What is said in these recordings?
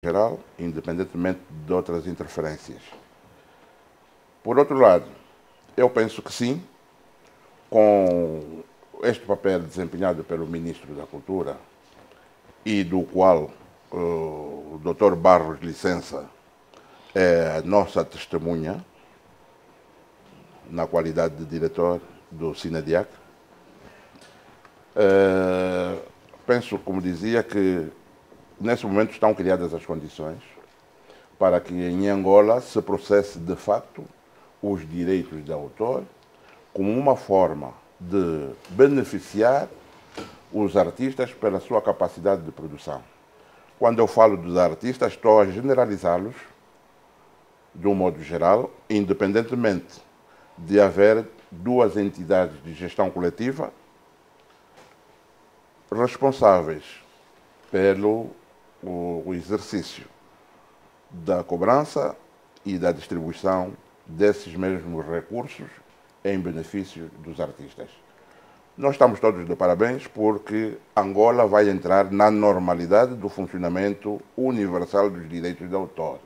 geral, independentemente de outras interferências. Por outro lado, eu penso que sim, com este papel desempenhado pelo Ministro da Cultura e do qual o Dr. Barros Licença é a nossa testemunha na qualidade de diretor do Cinediac, penso, como dizia, que nesse momento estão criadas as condições para que em Angola se processe de facto os direitos de autor como uma forma de beneficiar os artistas pela sua capacidade de produção. Quando eu falo dos artistas, estou a generalizá-los de um modo geral, independentemente de haver duas entidades de gestão coletiva responsáveis pelo o exercício da cobrança e da distribuição desses mesmos recursos em benefício dos artistas. Nós estamos todos de parabéns porque Angola vai entrar na normalidade do funcionamento universal dos direitos de autor.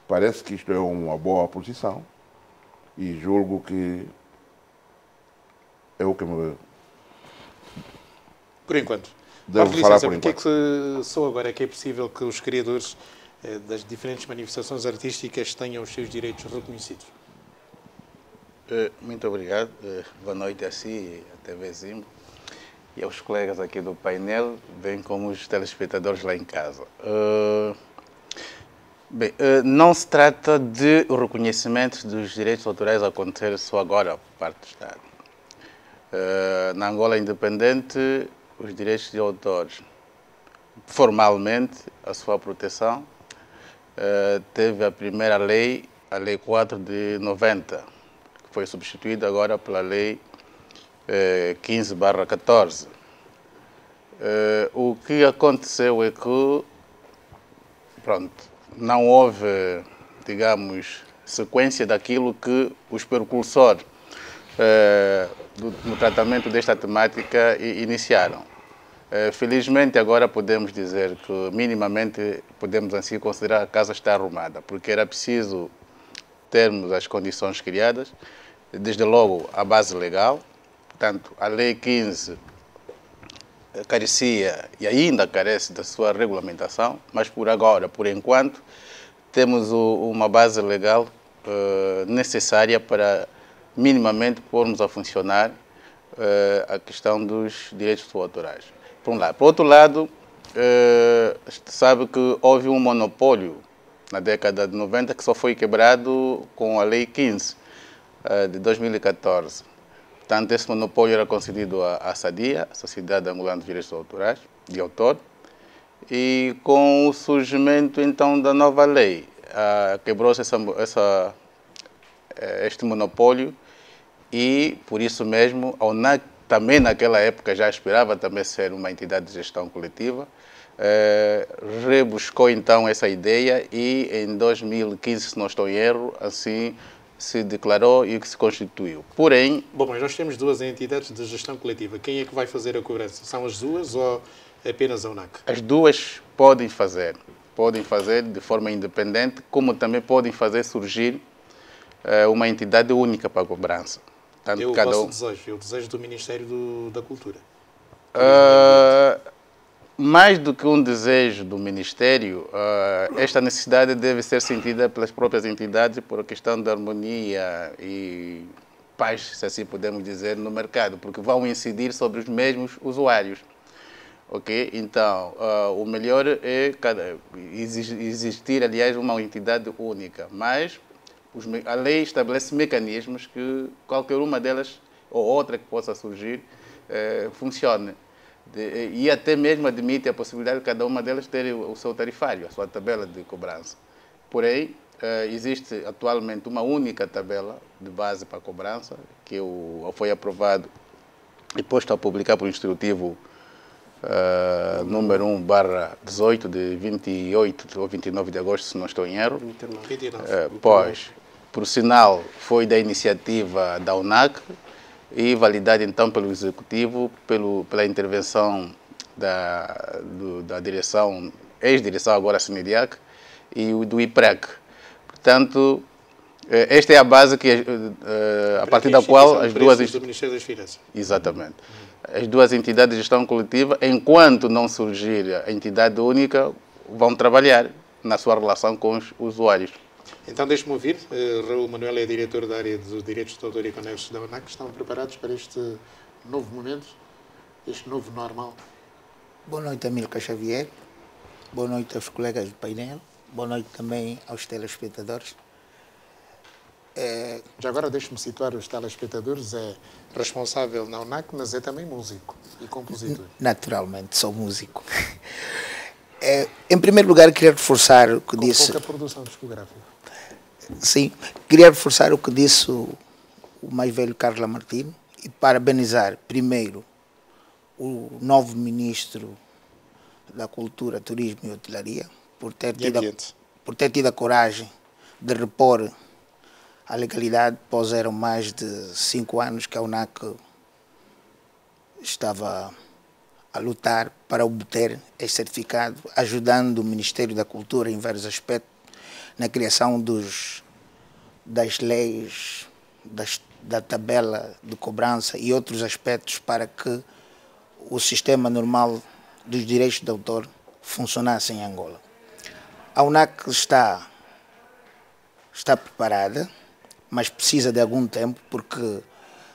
Parece que isto é uma boa posição e julgo que é o que me... Por enquanto. Devo falar por Porque é que só agora é que é possível que os criadores das diferentes manifestações artísticas tenham os seus direitos reconhecidos? Muito obrigado. Boa noite a si, a TV Zimbo, e aos colegas aqui do painel, bem como os telespectadores lá em casa. Bem, não se trata de o reconhecimento dos direitos autorais acontecer só agora por parte do Estado. Na Angola independente, os direitos de autores, formalmente, a sua proteção, teve a primeira lei, a Lei 4 de 90, que foi substituída agora pela Lei 15/14. O que aconteceu é que, pronto, não houve, digamos, sequência daquilo que os precursores no tratamento desta temática iniciaram. Felizmente agora podemos dizer que minimamente podemos assim considerar que a casa está arrumada, porque era preciso termos as condições criadas, desde logo a base legal, portanto a Lei 15 carecia e ainda carece da sua regulamentação, mas por agora, por enquanto, temos uma base legal necessária para minimamente pormos a funcionar a questão dos direitos autorais. Por um lado. Por outro lado, sabe que houve um monopólio na década de 90 que só foi quebrado com a Lei 15 de 2014. Portanto, esse monopólio era concedido à SADIA, a Sociedade Angolana de Direitos Autorais, de Autor, e com o surgimento então da nova lei, quebrou-se este monopólio e, por isso mesmo, a ONAC também naquela época já aspirava também ser uma entidade de gestão coletiva, rebuscou então essa ideia e em 2015, se não estou em erro, assim se declarou e que se constituiu. Porém... Bom, mas nós temos duas entidades de gestão coletiva. Quem é que vai fazer a cobrança? São as duas ou apenas a ONAC? As duas podem fazer de forma independente, como também podem fazer surgir uma entidade única para a cobrança. Tanto é o vosso desejo, é o desejo do Ministério da Cultura. Mais do que um desejo do Ministério, esta necessidade deve ser sentida pelas próprias entidades por questão de harmonia e paz, se assim podemos dizer, no mercado, porque vão incidir sobre os mesmos usuários. Ok? Então, o melhor é existir, aliás, uma entidade única, mas a lei estabelece mecanismos que qualquer uma delas ou outra que possa surgir funcione. E até mesmo admite a possibilidade de cada uma delas ter o seu tarifário, a sua tabela de cobrança. Porém, existe atualmente uma única tabela de base para a cobrança, que foi aprovado e posto a publicar por instrutivo número 1/18 de 28 ou 29 de agosto, se não estou em erro. 29. Pois, por sinal, foi da iniciativa da ONAC e validado então pelo Executivo, pela intervenção da direção ex-direção, agora SNIDIAC, e o do IPREC. Portanto, esta é a base que, a partir da qual as duas... do Ministério das Finanças. Exatamente. As duas entidades de gestão coletiva, enquanto não surgir a entidade única, vão trabalhar na sua relação com os usuários. Então, deixe-me ouvir. Raul Manuel é diretor da área dos direitos de autor e conexos da AUNAC. Estão preparados para este novo momento, este novo normal? Boa noite, Amílcar Xavier. Boa noite aos colegas do painel. Boa noite também aos telespectadores. Já agora deixe-me situar os telespectadores. É responsável na AUNAC, mas é também músico e compositor. Naturalmente, sou músico. Em primeiro lugar, queria reforçar o que com disse... pouca produção discográfica. Sim, queria reforçar o que disse o mais velho Carlos Lamartine e parabenizar, primeiro, o novo ministro da Cultura, Turismo e Hotelaria por ter tido a coragem de repor a legalidade, pois eram mais de 5 anos que a AUNAC estava a lutar para obter este certificado, ajudando o Ministério da Cultura em vários aspectos, na criação das leis, da tabela de cobrança e outros aspectos para que o sistema normal dos direitos de autor funcionasse em Angola. A AUNAC está preparada, mas precisa de algum tempo, porque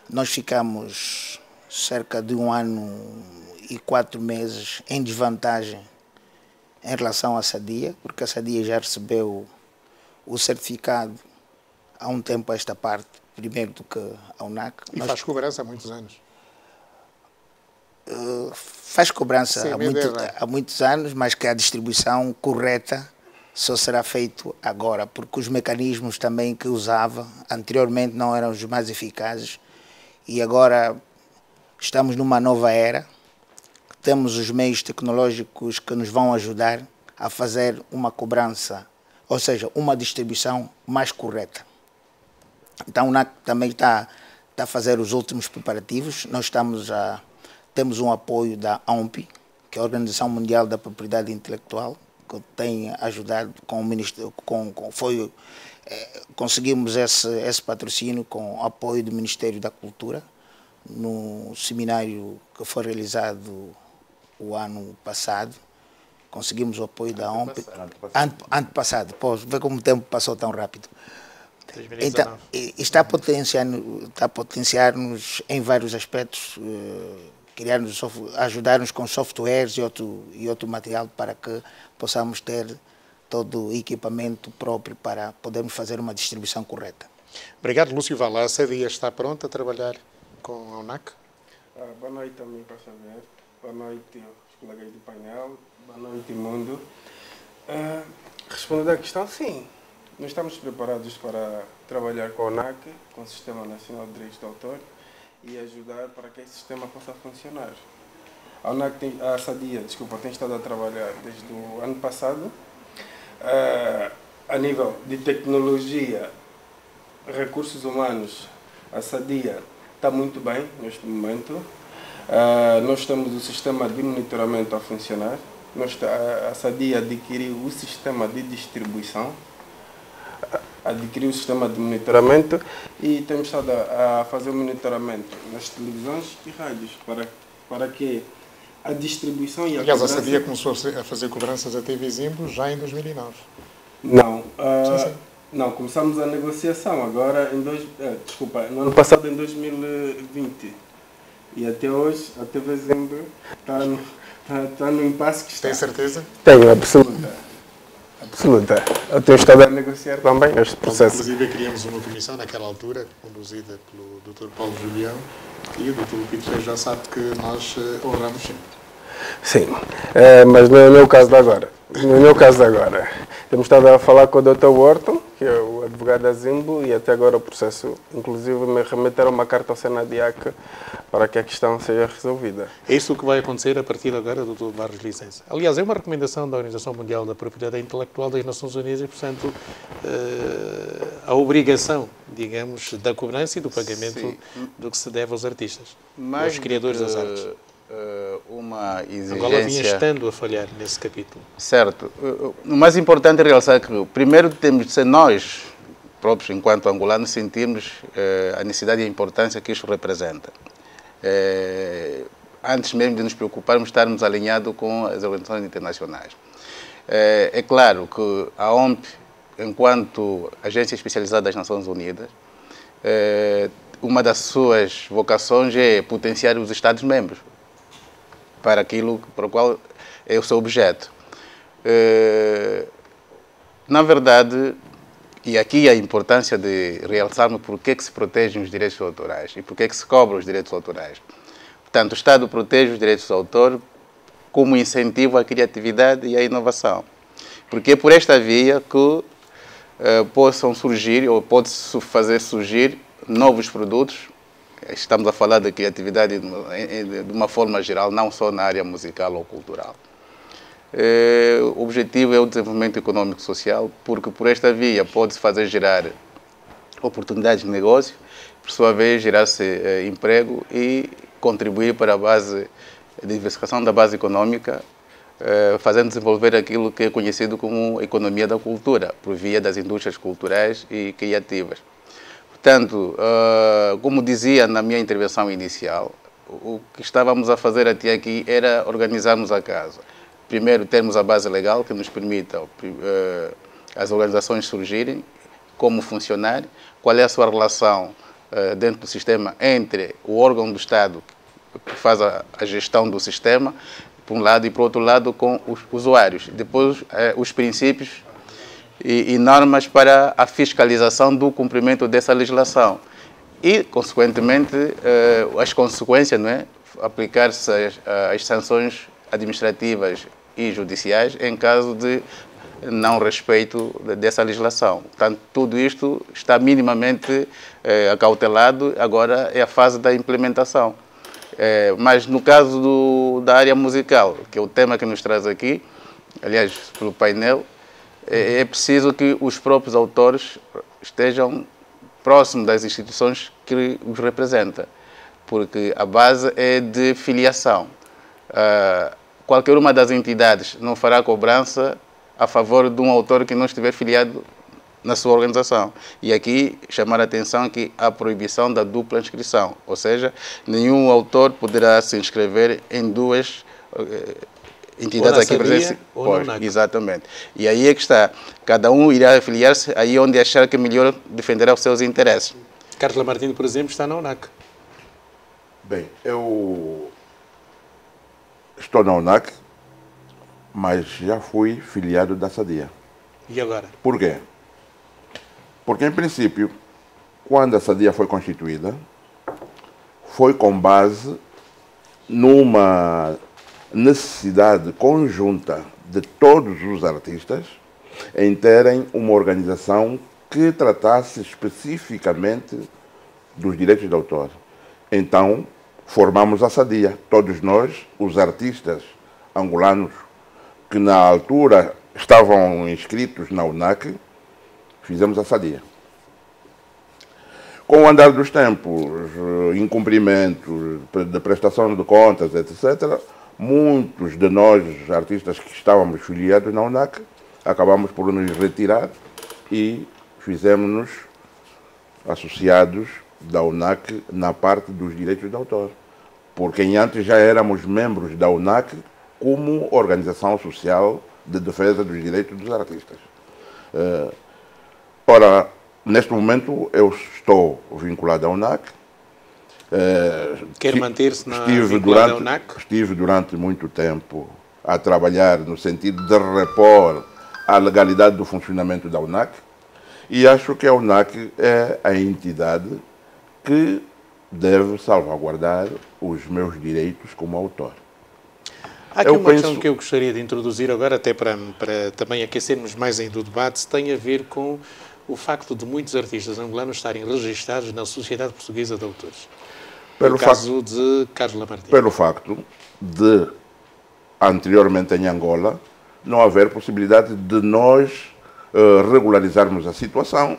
nós ficamos cerca de 1 ano e 4 meses em desvantagem em relação à SADIA, porque a SADIA já recebeu o certificado há um tempo a esta parte, primeiro do que a AUNAC. E faz cobrança há muitos anos. Faz cobrança há muitos anos, mas que a distribuição correta só será feito agora, porque os mecanismos também que usava anteriormente não eram os mais eficazes e agora estamos numa nova era, temos os meios tecnológicos que nos vão ajudar a fazer uma cobrança, ou seja, uma distribuição mais correta. Então, a AUNAC também está a fazer os últimos preparativos. Nós temos um apoio da OMPI, que é a Organização Mundial da Propriedade Intelectual, que tem ajudado com o Ministério, conseguimos esse patrocínio com o apoio do Ministério da Cultura, no seminário que foi realizado o ano passado. Conseguimos o apoio da OMPI. Ano passado. Pô, vê como o tempo passou tão rápido. 2019. Então, está a potenciar-nos em vários aspectos, ajudar-nos com softwares e outro material para que possamos ter todo o equipamento próprio para podermos fazer uma distribuição correta. Obrigado, Lúcio Vala. A SADIA está pronta a trabalhar com a AUNAC? Boa noite também para saber. Boa noite aos colegas do painel. Boa noite, mundo. Respondendo à questão, sim. Nós estamos preparados para trabalhar com a AUNAC, com o Sistema Nacional de Direitos de Autor, e ajudar para que esse sistema possa funcionar. A SADIA tem estado a trabalhar desde o ano passado. A nível de tecnologia, recursos humanos, a SADIA está muito bem neste momento. Nós temos o sistema de monitoramento a funcionar. A SADIA adquiriu o sistema de distribuição, adquiriu o sistema de monitoramento e temos estado a fazer o monitoramento nas televisões e rádios para que a distribuição e a Aliás, cobrança... a SADIA começou a fazer cobranças a TV Zimbro já em 2009. Não. Sim. Não, começamos a negociação agora no ano passado, em 2020. E até hoje a TV Zimbro está no impasse que está. Tem certeza? Tenho, absoluta. Eu tenho estado a negociar também neste processo. Inclusive, criamos uma comissão naquela altura, conduzida pelo Dr. Paulo Julião, e o Dr. Lupito Reis já sabe que nós honramos sempre. Sim, mas não é o meu caso de agora. Temos estado a falar com o Dr. Wharton, que é o advogado da Zimbro, e até agora o processo, inclusive, me remeteram uma carta ao SENADIAC para que a questão seja resolvida. É isso que vai acontecer a partir de agora, Dr. Barros Licença. Aliás, é uma recomendação da Organização Mundial da Propriedade Intelectual das Nações Unidas e, portanto, a obrigação, digamos, da cobrança e do pagamento do que se deve aos artistas, aos criadores das artes. uma exigência... Angola vinha estando a falhar nesse capítulo. Certo. O mais importante é realçar que, primeiro, temos de ser nós próprios, enquanto angolanos, sentirmos a necessidade e a importância que isto representa. Antes mesmo de nos preocuparmos, estarmos alinhados com as organizações internacionais. É claro que a OMP, enquanto agência especializada das Nações Unidas, uma das suas vocações é potenciar os Estados-membros para aquilo para o qual é o seu objeto. Na verdade, e aqui a importância de realçarmos por que se protegem os direitos autorais e por que se cobram os direitos autorais. Portanto, o Estado protege os direitos do autor como incentivo à criatividade e à inovação. Porque é por esta via que possam surgir, ou pode-se fazer surgir, novos produtos. Estamos a falar de criatividade de uma forma geral, não só na área musical ou cultural. O objetivo é o desenvolvimento econômico e social, porque por esta via pode-se fazer gerar oportunidades de negócio, por sua vez gerar-se emprego e contribuir para a diversificação da base econômica, fazendo desenvolver aquilo que é conhecido como economia da cultura, por via das indústrias culturais e criativas. Portanto, como dizia na minha intervenção inicial, o que estávamos a fazer até aqui era organizarmos a casa. Primeiro, termos a base legal que nos permita as organizações surgirem, como funcionar, qual é a sua relação dentro do sistema entre o órgão do Estado que faz a gestão do sistema, por um lado, e por outro lado, com os usuários. Depois, os princípios e normas para a fiscalização do cumprimento dessa legislação. E, consequentemente, as consequências, não é? Aplicar-se as sanções administrativas e judiciais em caso de não respeito dessa legislação. Portanto, tudo isto está minimamente acautelado, agora é a fase da implementação. Mas no caso da área musical, que é o tema que nos traz aqui, aliás, pelo painel, é preciso que os próprios autores estejam próximos das instituições que os representam, porque a base é de filiação. Qualquer uma das entidades não fará cobrança a favor de um autor que não estiver filiado na sua organização. E aqui chamar a atenção que há proibição da dupla inscrição, ou seja, nenhum autor poderá se inscrever em duas entidades aqui presentes. Exatamente. E aí é que está. Cada um irá afiliar-se aí onde achar que melhor defenderá os seus interesses. Carlos Lamartine, por exemplo, está na UNAC. Bem, eu estou na UNAC, mas já fui filiado da SADIA. E agora? Por quê? Porque, em princípio, quando a SADIA foi constituída, foi com base numa necessidade conjunta de todos os artistas em terem uma organização que tratasse especificamente dos direitos de autor. Então, formamos a SADIA, todos nós, os artistas angolanos que na altura estavam inscritos na UNAC, fizemos a SADIA. Com o andar dos tempos, incumprimentos de prestação de contas, etc., muitos de nós, artistas que estávamos filiados na UNAC, acabamos por nos retirar e fizemos-nos associados da UNAC na parte dos direitos de autor. Porque antes já éramos membros da UNAC como organização social de defesa dos direitos dos artistas. Ora, neste momento eu estou vinculado à UNAC. Quer manter-se vinculado à UNAC? Estive durante muito tempo a trabalhar no sentido de repor a legalidade do funcionamento da UNAC e acho que a UNAC é a entidade que deve salvaguardar os meus direitos como autor. Há aqui uma questão que eu gostaria de introduzir agora, até para também aquecermos mais ainda o debate, tem a ver com o facto de muitos artistas angolanos estarem registados na Sociedade Portuguesa de Autores. No caso de Carlos Lamartine. Pelo facto de, anteriormente em Angola, não haver possibilidade de nós regularizarmos a situação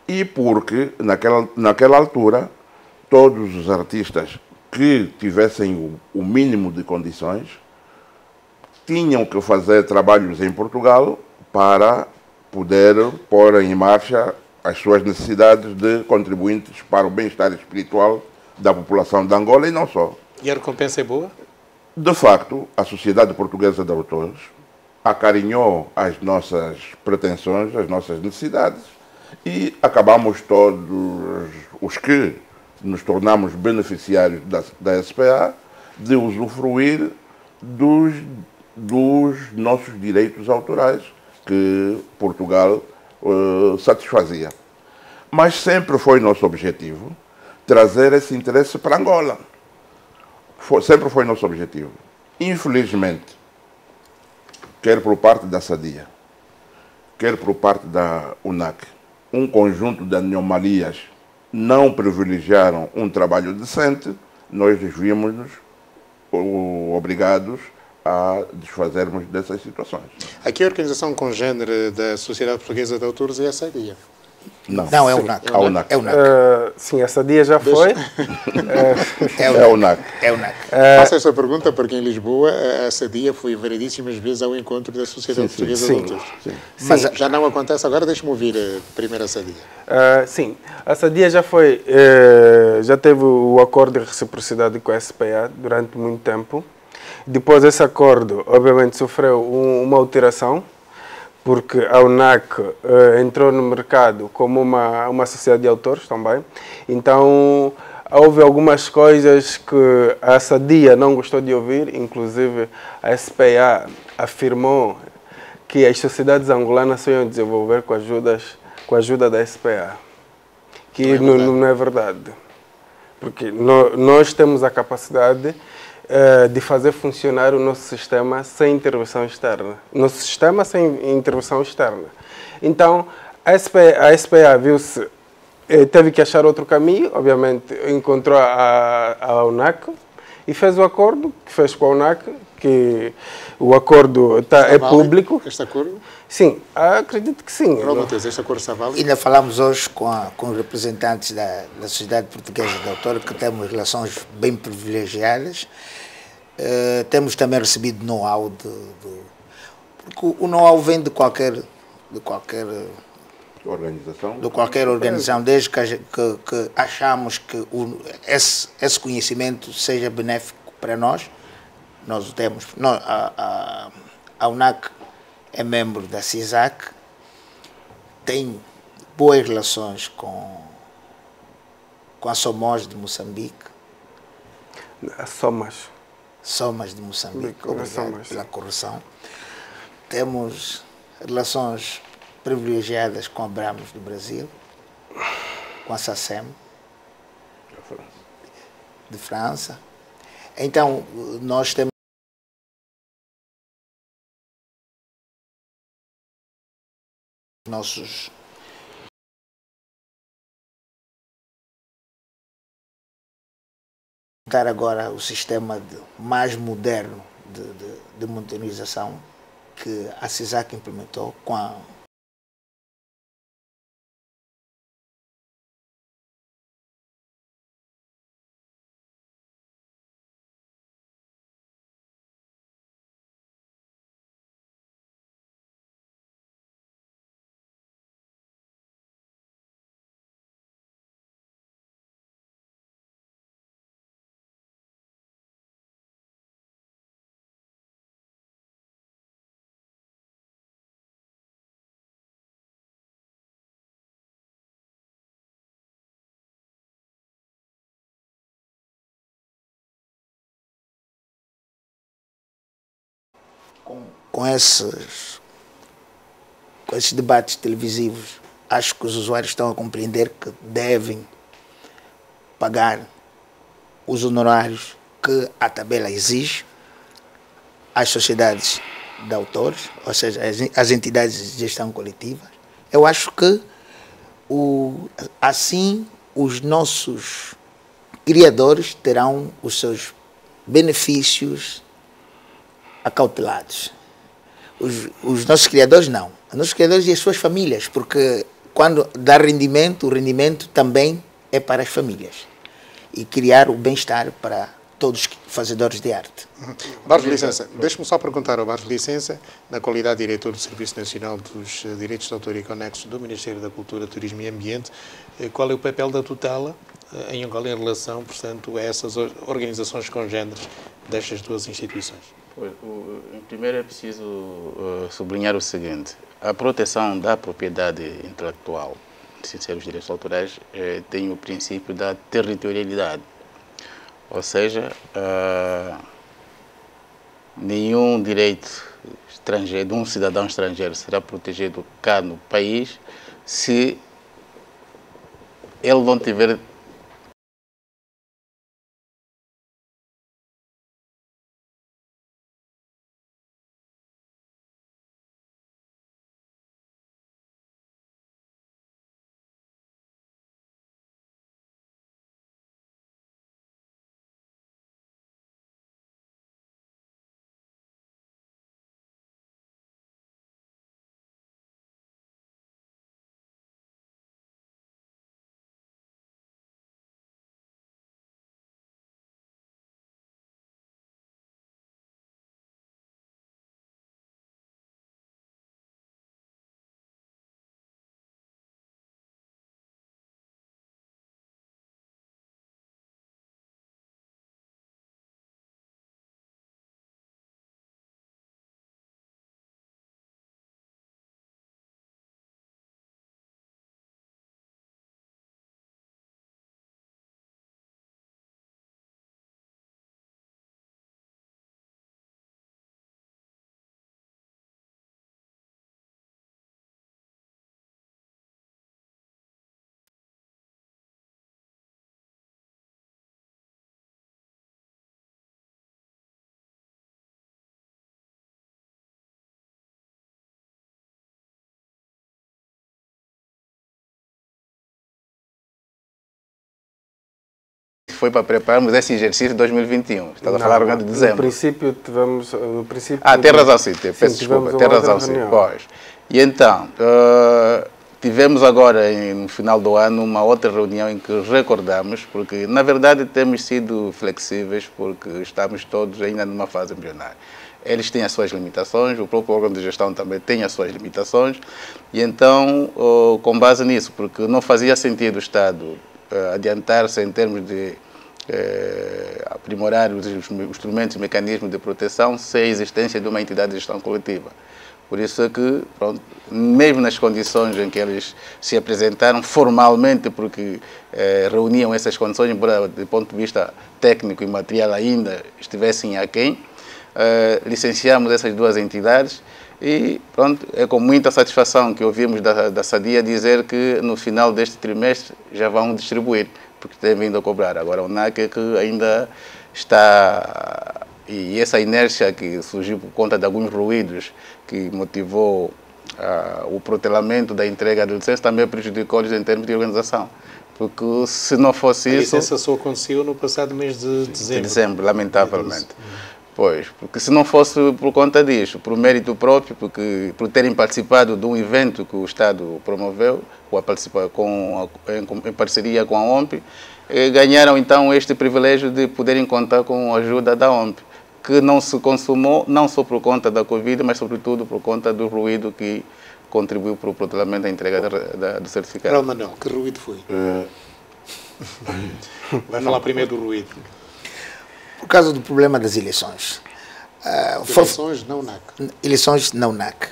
e porque, naquela altura, todos os artistas que tivessem o mínimo de condições tinham que fazer trabalhos em Portugal para poder pôr em marcha as suas necessidades de contribuintes para o bem-estar espiritual da população de Angola e não só. E a recompensa é boa? De facto, a Sociedade Portuguesa de Autores acarinhou as nossas pretensões, as nossas necessidades e acabamos todos os que nos tornamos beneficiários da SPA de usufruir dos nossos direitos autorais que Portugal satisfazia. Mas sempre foi nosso objetivo trazer esse interesse para Angola. Sempre foi nosso objetivo. Infelizmente, quer por parte da SADIA, quer por parte da UNAC, um conjunto de anomalias não privilegiaram um trabalho decente, nós vimos-nos obrigados a desfazermos dessas situações. Aqui a organização congênere da Sociedade Portuguesa de Autores é a SADIA. Não, é o NAC. É o NAC. Sim, essa dia já foi. É o NAC. É o NAC. Faço esta pergunta porque em Lisboa a SADIA foi variedíssimas vezes ao encontro da Sociedade Portuguesa de Autores. Mas já não acontece agora, deixe-me ouvir primeiro a SADIA. Sim, a SADIA já foi, já teve o acordo de reciprocidade com a SPA durante muito tempo. Depois esse acordo, obviamente, sofreu uma alteração, porque a UNAC entrou no mercado como uma sociedade de autores também. Então, houve algumas coisas que a SADIA não gostou de ouvir, inclusive a SPA afirmou que as sociedades angolanas só iam desenvolver com a ajuda da SPA, que não é verdade. Porque nós temos a capacidade de fazer funcionar o nosso sistema sem intervenção externa. Nosso sistema sem intervenção externa. Então, a SPA viu-se, teve que achar outro caminho, obviamente encontrou a UNAC e fez o acordo que fez com a UNAC, que o acordo é público. Este acordo? Sim, acredito que sim. Este acordo está válido? Ainda falamos hoje com os representantes da Sociedade Portuguesa de Autores, que temos relações bem privilegiadas. Temos também recebido know-how, porque o know-how vem de qualquer organização, desde que achamos que esse conhecimento seja benéfico para nós, nós o temos. A UNAC é membro da CISAC, tem boas relações com a SOMOS de Moçambique. A SOMAS de Moçambique, obrigado pela correção. Temos relações privilegiadas com a Brahms do Brasil, com a SACEM de França. Então, nós temos nossos agora o sistema mais moderno de monitorização que a CISAC implementou com a com esses debates televisivos, acho que os usuários estão a compreender que devem pagar os honorários que a tabela exige às sociedades de autores, ou seja, às entidades de gestão coletiva. Eu acho que assim os nossos criadores terão os seus benefícios acautelados. Os nossos criadores não. Os nossos criadores e as suas famílias, porque quando dá rendimento, o rendimento também é para as famílias. e criar o bem-estar para todos os fazedores de arte. Barros Licença, deixe-me só perguntar ao Barros Licença, na qualidade de diretor do Serviço Nacional dos Direitos de Autor e Conexos do Ministério da Cultura, Turismo e Ambiente, qual é o papel da tutela em Angola em relação, portanto, a essas organizações congêneres destas duas instituições? Primeiro é preciso sublinhar o seguinte: a proteção da propriedade intelectual, sem os direitos autorais, tem o princípio da territorialidade. Ou seja, nenhum direito estrangeiro, de um cidadão estrangeiro será protegido cá no país se ele não tiver foi para prepararmos esse exercício de 2021. Estás a falar agora de dezembro. No princípio tivemos... No princípio, tem razão, sim. Peço desculpa, tem razão, sim. Pois. E então, tivemos agora, no final do ano, uma outra reunião em que recordamos, porque, na verdade, temos sido flexíveis, porque estamos todos ainda numa fase embrionária. Eles têm as suas limitações, o próprio órgão de gestão também tem as suas limitações, e então, com base nisso, porque não fazia sentido o Estado adiantar-se em termos de aprimorar os instrumentos e mecanismos de proteção sem a existência de uma entidade de gestão coletiva. Por isso é que, pronto, mesmo nas condições em que eles se apresentaram formalmente, porque reuniam essas condições, embora do ponto de vista técnico e material ainda estivessem aquém, licenciamos essas duas entidades e, pronto, é com muita satisfação que ouvimos da SADIA dizer que no final deste trimestre já vão distribuir, porque têm vindo a cobrar. Agora o NAC é que ainda está... E essa inércia que surgiu por conta de alguns ruídos que motivou o protelamento da entrega da licença também prejudicou-lhes em termos de organização. Porque se não fosse isso... A licença só aconteceu no passado mês de dezembro. De dezembro, lamentavelmente. Pois, porque se não fosse por conta disso, por mérito próprio, porque por terem participado de um evento que o Estado promoveu, em parceria com a OMP, ganharam então este privilégio de poderem contar com a ajuda da OMP, que não se consumou, não só por conta da Covid, mas sobretudo por conta do ruído que contribuiu para o protelamento da entrega do certificado. Carol Manuel, que ruído foi? Vai falar primeiro do ruído. Por causa do problema das eleições. Eleições não NAC. Eleições não NAC.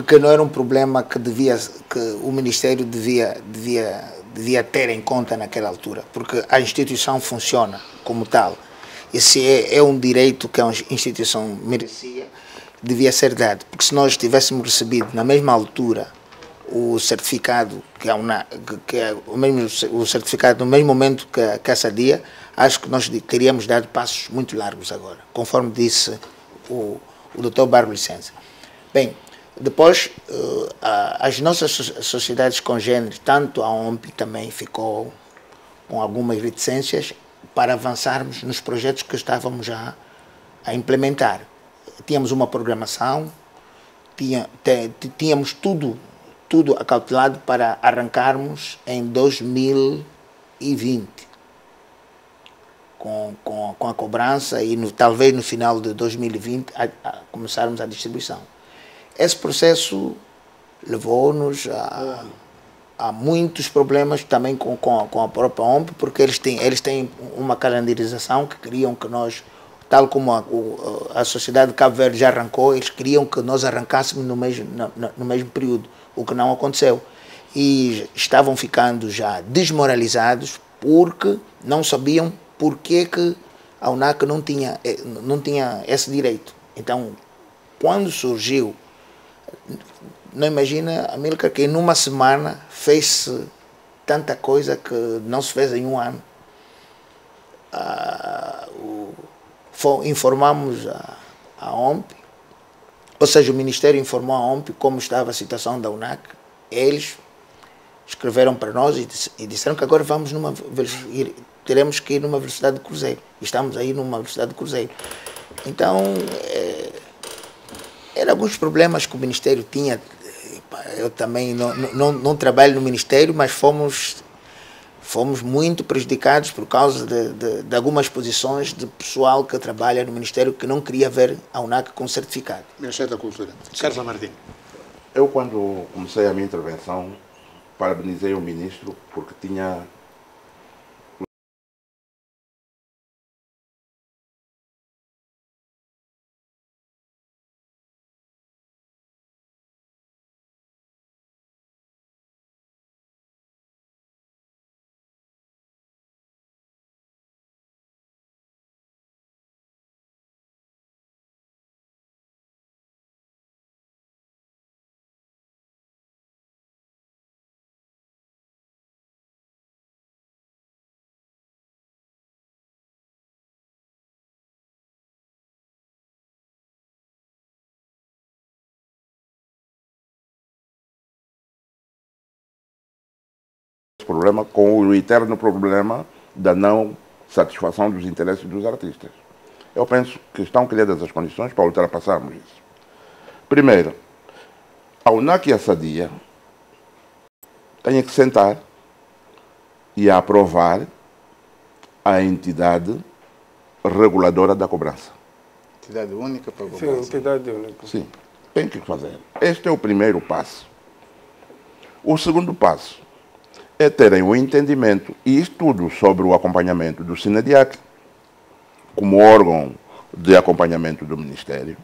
Que não era um problema que o Ministério devia ter em conta naquela altura, porque a instituição funciona como tal. Esse é um direito que a instituição merecia, devia ser dado, porque se nós tivéssemos recebido na mesma altura o certificado, o certificado no mesmo momento que a SADIA, acho que nós teríamos dado passos muito largos agora, conforme disse o Dr. Barros Licença. Bem, depois as nossas sociedades congêneres, tanto a OMP também ficou com algumas reticências para avançarmos nos projetos que estávamos já a implementar. Tínhamos uma programação, tínhamos tudo acautelado para arrancarmos em 2020. com a cobrança e talvez no final de 2020 começarmos a distribuição. Esse processo levou-nos a muitos problemas também com a própria OMP, porque eles têm uma calendarização que queriam que nós, tal como a sociedade de Cabo Verde já arrancou, eles queriam que nós arrancássemos no mesmo período, o que não aconteceu. E estavam ficando já desmoralizados porque não sabiam por que a UNAC não tinha esse direito. Então, quando surgiu, não imagina, Amílcar, que numa semana fez-se tanta coisa que não se fez em um ano. Informamos a OMP, ou seja, o Ministério informou a OMP como estava a situação da UNAC. Eles escreveram para nós e disseram que agora teremos que ir numa velocidade de cruzeiro. Estamos aí numa velocidade de cruzeiro. Então, eram alguns problemas que o Ministério tinha. Eu também não trabalho no Ministério, mas fomos muito prejudicados por causa de algumas posições de pessoal que trabalha no Ministério que não queria ver a UNAC com certificado. Ministério da Cultura. Carlos Lamartine. Eu, quando comecei a minha intervenção, parabenizei o ministro porque tinha problema com o eterno problema da não satisfação dos interesses dos artistas. Eu penso que estão criadas as condições para ultrapassarmos isso. Primeiro, a UNAC e a SADIA têm que sentar e aprovar a entidade reguladora da cobrança. Entidade única para a cobrança. Sim, entidade única. Sim, tem que fazer. Este é o primeiro passo. O segundo passo é terem o entendimento e estudo sobre o acompanhamento do SINEDIAC como órgão de acompanhamento do Ministério,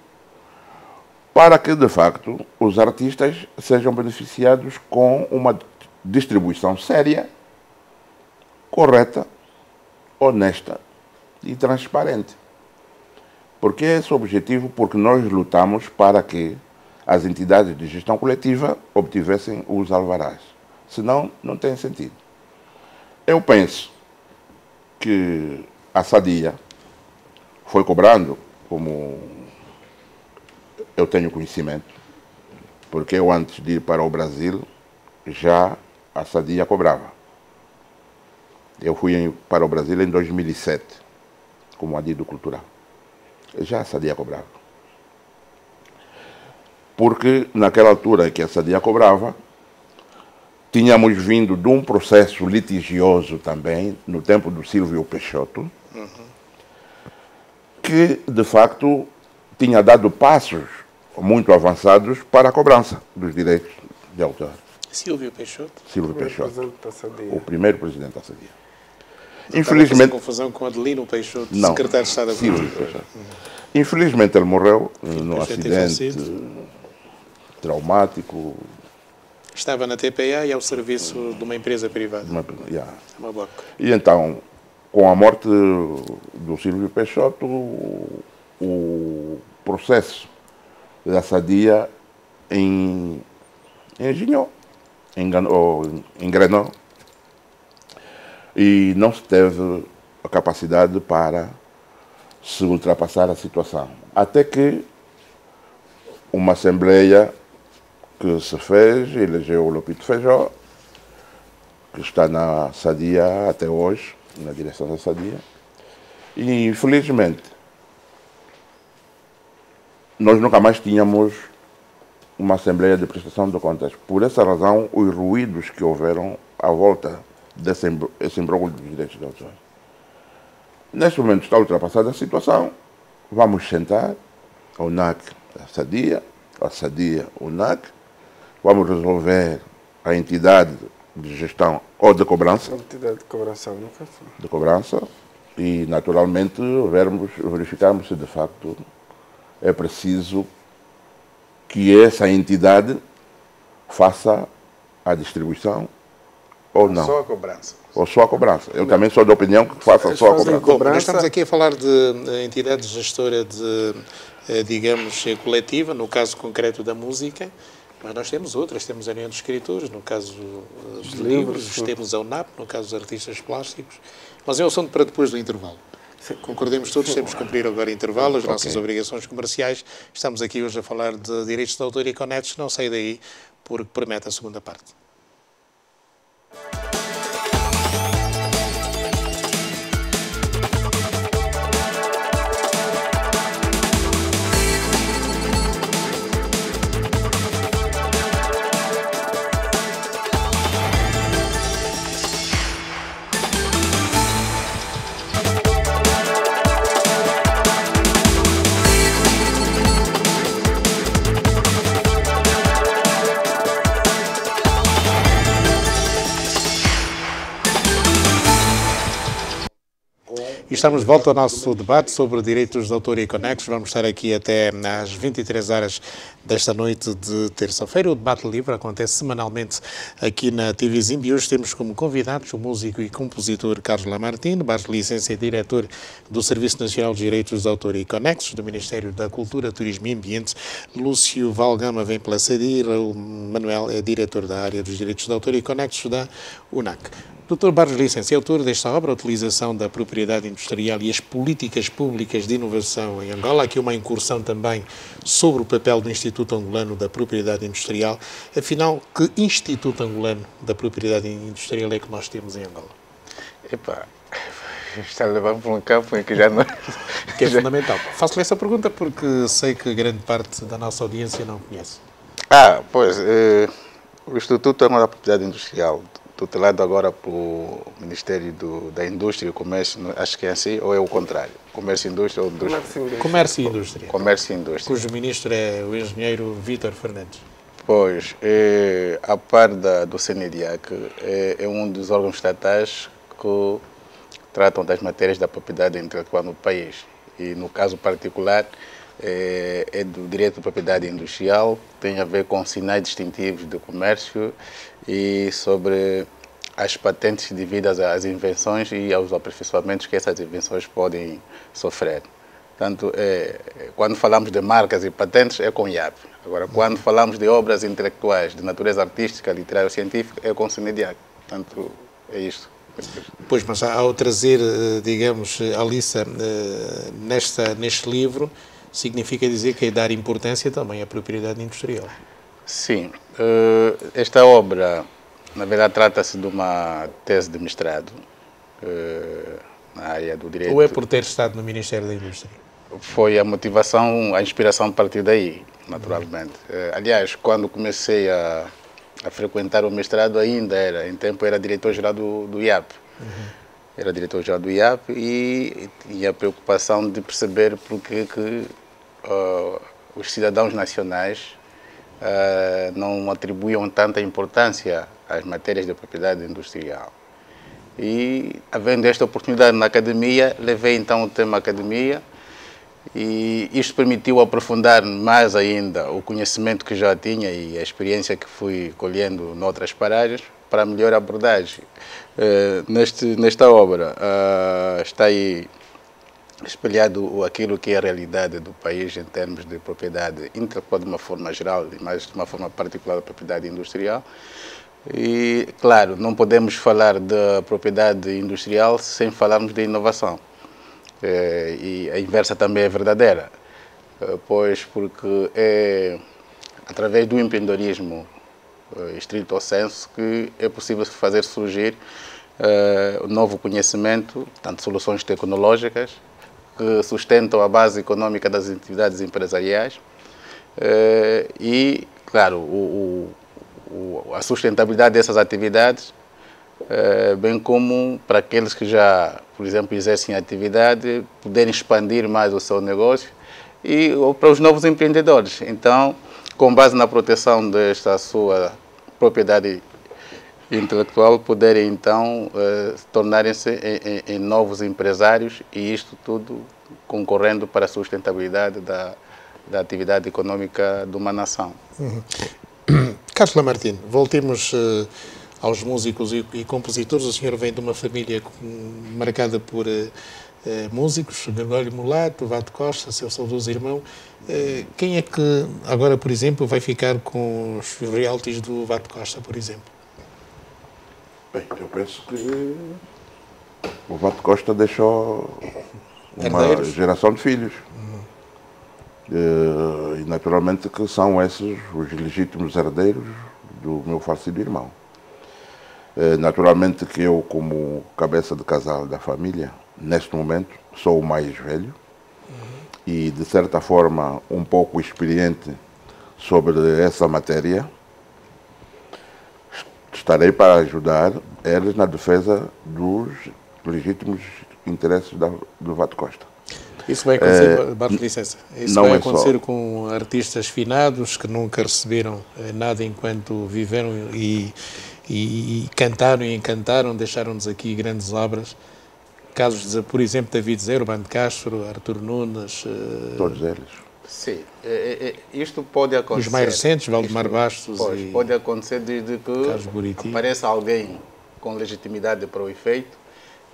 para que, de facto, os artistas sejam beneficiados com uma distribuição séria, correta, honesta e transparente. Porque é esse o objetivo, porque nós lutamos para que as entidades de gestão coletiva obtivessem os alvarás. Senão, não tem sentido. Eu penso que a SADIA foi cobrando, como eu tenho conhecimento, porque eu, antes de ir para o Brasil, já a SADIA cobrava. Eu fui para o Brasil em 2007, como adido cultural. Já a SADIA cobrava. Porque, naquela altura que a SADIA cobrava, tínhamos vindo de um processo litigioso também, no tempo do Silvio Peixoto, que, de facto, tinha dado passos muito avançados para a cobrança dos direitos de autor. Silvio Peixoto? Silvio Peixoto, o primeiro presidente da SADIA. Infelizmente... Não confusão com Adelino Peixoto, não, secretário de Estado da Cultura. Infelizmente, ele morreu num acidente traumático. Estava na TPA e ao serviço de uma empresa privada. Uma e então, com a morte do Silvio Peixoto, o processo da SADIA engrenou e não se teve a capacidade para se ultrapassar a situação. Até que uma assembleia que se fez, elegeu o Lopito Feijó, que está na SADIA até hoje, na direção da SADIA. E, infelizmente, nós nunca mais tínhamos uma Assembleia de Prestação de Contas. Por essa razão, os ruídos que houveram à volta desse imbróglio dos direitos de autor. Neste momento está ultrapassada a situação, vamos sentar, a UNAC, a SADIA, UNAC, vamos resolver a entidade de gestão ou de cobrança. A entidade de cobrança única. De cobrança e, naturalmente, verificarmos se de facto é preciso que essa entidade faça a distribuição ou não. Só a cobrança. Ou só a cobrança. Eu também sou da opinião que faça só a cobrança. Bom, nós estamos aqui a falar de entidade gestora digamos, coletiva, no caso concreto da música, mas nós temos outras, temos a União dos Escritores, no caso dos livros, temos a UNAP, no caso dos artistas plásticos, mas é um assunto para depois do intervalo. Concordemos todos, temos que cumprir agora intervalo, as nossas obrigações comerciais. Estamos aqui hoje a falar de direitos de autor e conexos, não sai daí, porque promete a segunda parte. E estamos de volta ao nosso debate sobre direitos de autor e conexos. Vamos estar aqui até às 23 horas desta noite de terça-feira. O debate livre acontece semanalmente aqui na TV Zimbi. Hoje temos como convidados o músico e compositor Carlos Lamartine, baixa licença e diretor do Serviço Nacional de Direitos de Autor e Conexos, do Ministério da Cultura, Turismo e Ambiente. Lúcio Valgama vem pela SADI, Raul Manuel é diretor da área dos Direitos de Autor e Conexos da UNAC. Dr. Barros Licença é autor desta obra, a utilização da propriedade industrial e as políticas públicas de inovação em Angola. Aqui uma incursão também sobre o papel do Instituto Angolano da Propriedade Industrial. Afinal, que Instituto Angolano da Propriedade Industrial é que nós temos em Angola? Epá, está a levar para um campo em que já não... Que é fundamental. Faço-lhe essa pergunta porque sei que grande parte da nossa audiência não conhece. Pois, o Instituto Angolano da Propriedade Industrial, tutelado agora pelo Ministério da Indústria e Comércio, acho que é assim, ou é o contrário? Comércio e Indústria ou Indústria? Comércio e Indústria. Comércio e Indústria. Cujo ministro é o engenheiro Vítor Fernandes. Pois, a par do CNDIAC, é um dos órgãos estatais que tratam das matérias da propriedade intelectual no país. E no caso particular, é do direito de propriedade industrial, tem a ver com sinais distintivos de comércio e sobre as patentes devidas às invenções e aos aperfeiçoamentos que essas invenções podem sofrer. Portanto, quando falamos de marcas e patentes, é com o IAP. Agora, quando falamos de obras intelectuais de natureza artística, literária ou científica, é com o CNDIAC. Portanto, é isto. Pois, mas ao trazer, digamos, a Alissa neste livro, significa dizer que é dar importância também à propriedade industrial. Sim. Esta obra, na verdade, trata-se de uma tese de mestrado na área do direito. Ou é por ter estado no Ministério da Indústria? Foi a motivação, a inspiração partiu daí, naturalmente. Aliás, quando comecei a frequentar o mestrado, ainda era diretor-geral do IAP. Era diretor-geral do IAP e tinha a preocupação de perceber porque que os cidadãos nacionais não atribuíam tanta importância às matérias de propriedade industrial. E, havendo esta oportunidade na academia, levei então o tema academia e isto permitiu aprofundar mais ainda o conhecimento que já tinha e a experiência que fui colhendo noutras paragens para melhor abordagem. Nesta obra está aí espelhado aquilo que é a realidade do país em termos de propriedade intelectual de uma forma geral e mais de uma forma particular da propriedade industrial. E, claro, não podemos falar da propriedade industrial sem falarmos de inovação. E a inversa também é verdadeira, pois porque é através do empreendedorismo estrito senso que é possível fazer surgir novo conhecimento, tanto soluções tecnológicas que sustentam a base econômica das atividades empresariais e, claro, a sustentabilidade dessas atividades bem como para aqueles que já, por exemplo, exercem atividade, poderem expandir mais o seu negócio ou para os novos empreendedores. Então, com base na proteção desta sua propriedade intelectual, poderem então tornarem-se em novos empresários, e isto tudo concorrendo para a sustentabilidade da atividade econômica de uma nação. Carlos Lamartine, voltemos aos músicos e compositores. O senhor vem de uma família marcada por músicos, Gregório Mulato, Vado Costa, seu saudoso irmão. Quem é que agora, por exemplo, vai ficar com os royalties do Vado Costa, por exemplo? Bem, eu penso que o Vado Costa deixou uma geração de filhos. E naturalmente que são esses os legítimos herdeiros do meu falecido irmão. Naturalmente que eu, como cabeça de casal da família, neste momento sou o mais velho e, de certa forma, um pouco experiente sobre essa matéria. Estarei para ajudar eles na defesa dos legítimos interesses do Vado Costa. Isso vai acontecer, Barros Licença, isso vai acontecer com artistas finados que nunca receberam nada enquanto viveram e cantaram e encantaram, deixaram-nos aqui grandes obras. Casos de, por exemplo, David Zé, Urbano de Castro, Artur Nunes... Todos eles. Sim, isto pode acontecer. Os mais recentes, Valdemar Bastos pode acontecer desde que apareça alguém com legitimidade para o efeito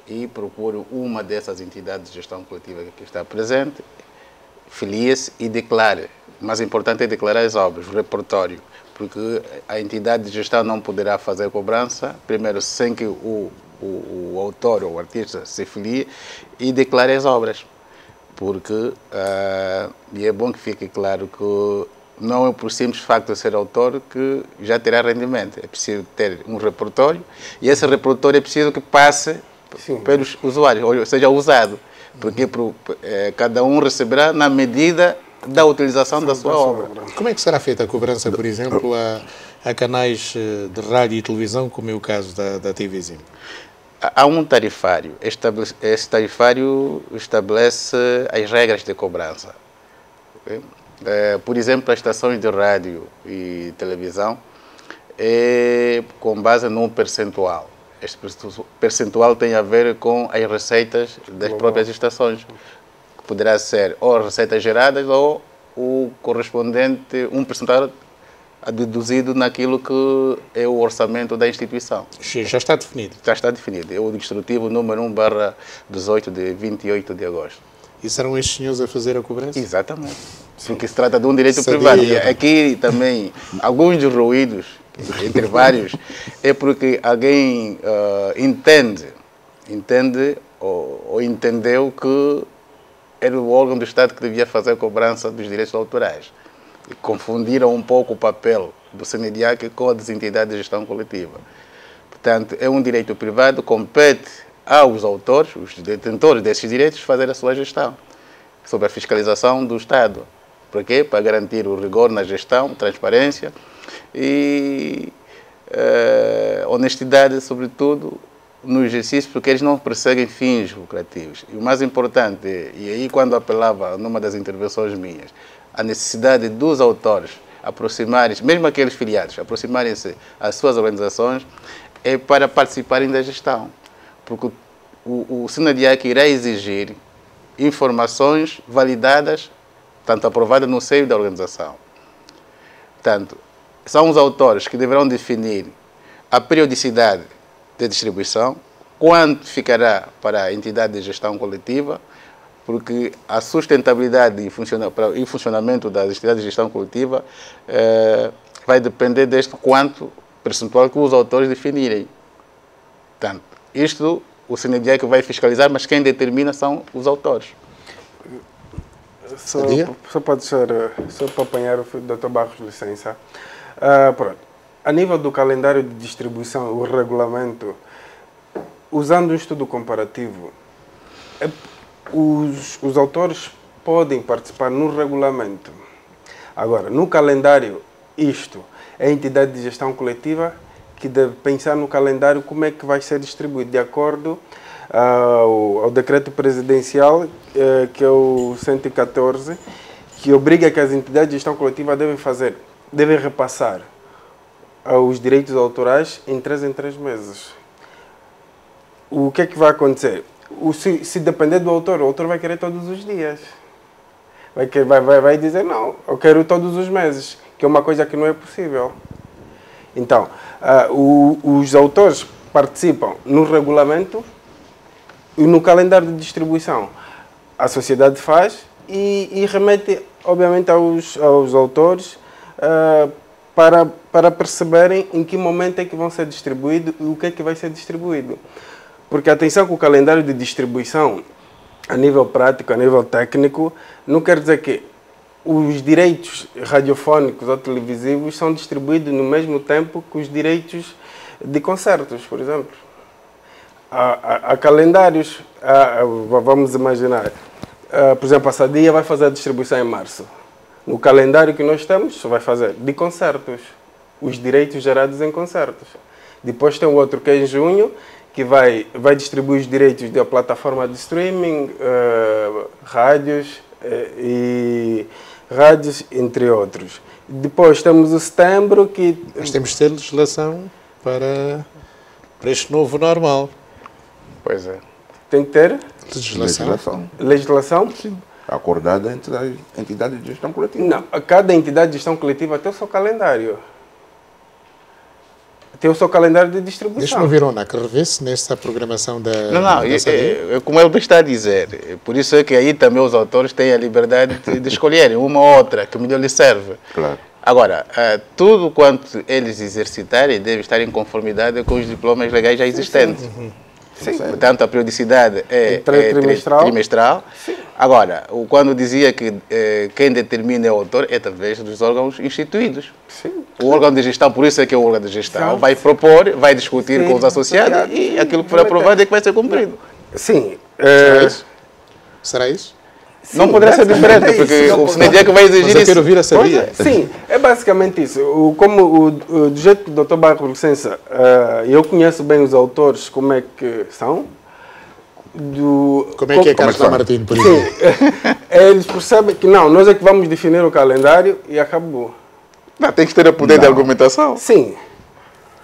e procure uma dessas entidades de gestão coletiva que está presente, filie-se e declare. O mais importante é declarar as obras, o repertório, porque a entidade de gestão não poderá fazer cobrança, primeiro, sem que o autor ou o artista se filie e declare as obras. Porque, e é bom que fique claro que não é por simples facto de ser autor que já terá rendimento. É preciso ter um repertório e esse repertório é preciso que passe pelos usuários, ou seja, usado. Porque cada um receberá na medida da utilização da sua obra. Como é que será feita a cobrança, por exemplo, a canais de rádio e televisão, como é o caso da TVzinho? Há um tarifário. Esse tarifário estabelece as regras de cobrança. Okay? Por exemplo, as estações de rádio e televisão é com base num percentual. Este percentual tem a ver com as receitas das próprias estações, que poderá ser ou receitas geradas ou o correspondente, um percentual deduzido naquilo que é o orçamento da instituição. Já está definido? Já está definido. É o instrutivo número 1/18 de 28 de agosto. E serão estes senhores a fazer a cobrança? Exatamente. Porque se trata de um direito privado. E aqui também, alguns dos ruídos, entre vários, é porque alguém entende ou entendeu que era o órgão do Estado que devia fazer a cobrança dos direitos autorais. E confundiram um pouco o papel do CNDIAC com a das entidades de gestão coletiva. Portanto, é um direito privado, compete aos autores, os detentores desses direitos, fazer a sua gestão sobre a fiscalização do Estado. Para quê? Para garantir o rigor na gestão, transparência e honestidade, sobretudo, no exercício, porque eles não perseguem fins lucrativos. E o mais importante, e aí quando apelava numa das intervenções minhas, a necessidade dos autores aproximarem-se, mesmo aqueles filiados, aproximarem-se às suas organizações, é para participarem da gestão. Porque o CNDIAC irá exigir informações validadas, tanto aprovadas no seio da organização. Portanto, são os autores que deverão definir a periodicidade de distribuição, quanto ficará para a entidade de gestão coletiva, porque a sustentabilidade e funcionamento das entidades de gestão coletiva vai depender deste quanto percentual que os autores definirem. Portanto, isto o CNDIAC vai fiscalizar, mas quem determina são os autores. Só para apanhar o Dr. Barros, licença. Pronto. A nível do calendário de distribuição, o regulamento, usando um estudo comparativo, os autores podem participar no regulamento. Agora, no calendário, isto é a entidade de gestão coletiva que deve pensar no calendário como é que vai ser distribuído, de acordo ao decreto presidencial, que é o 114, que obriga que as entidades de gestão coletiva devem repassar os direitos autorais em 3 meses. O que é que vai acontecer? Se depender do autor, o autor vai querer todos os dias. Vai dizer, não, eu quero todos os meses, que é uma coisa que não é possível. Então, os autores participam no regulamento e no calendário de distribuição. A sociedade faz e remete, obviamente, aos autores para perceberem em que momento é que vão ser distribuídos e o que é que vai ser distribuído. Porque atenção que o calendário de distribuição, a nível prático, a nível técnico, não quer dizer que os direitos radiofónicos ou televisivos são distribuídos no mesmo tempo que os direitos de concertos, por exemplo. Há calendários, vamos imaginar, por exemplo, a Sadia vai fazer a distribuição em março. No calendário que nós temos, só vai fazer de concertos, os direitos gerados em concertos. Depois tem o outro que é em junho, que vai distribuir os direitos da plataforma de streaming, rádios, entre outros. Depois temos o setembro, que... Mas temos de ter legislação para este novo normal. Pois é. Tem que ter? Legislação? Sim. Acordada entre as entidades de gestão coletiva. Não, cada entidade de gestão coletiva tem o seu calendário. Tem o seu calendário de distribuição. Deixa-me ouvir, Onac, revê-se nesta programação da... Como ele está a dizer, por isso é que aí também os autores têm a liberdade de escolherem uma ou outra que melhor lhes serve. Claro. Agora, tudo quanto eles exercitarem deve estar em conformidade com os diplomas legais já existentes. Sim. Portanto, a periodicidade é trimestral. Sim. Agora, quando dizia que quem determina é o autor, é através dos órgãos instituídos. Sim. O órgão de gestão, por isso é que é o órgão de gestão, vai propor, vai discutir com os associados e aquilo que for aprovado é que vai ser cumprido. Sim. Será isso? Não poderá ser diferente, porque o CND é que vai exigir isso. Eu quero ouvir a Sadia. Sim, é basicamente isso. Do jeito que o Dr. Barro, licença, eu conheço bem os autores, como é que são. Como é que é Carlos Lamartine, por exemplo? Sim. Eles percebem que não, nós é que vamos definir o calendário e acabou. Não, tem que ter o poder de argumentação. Sim.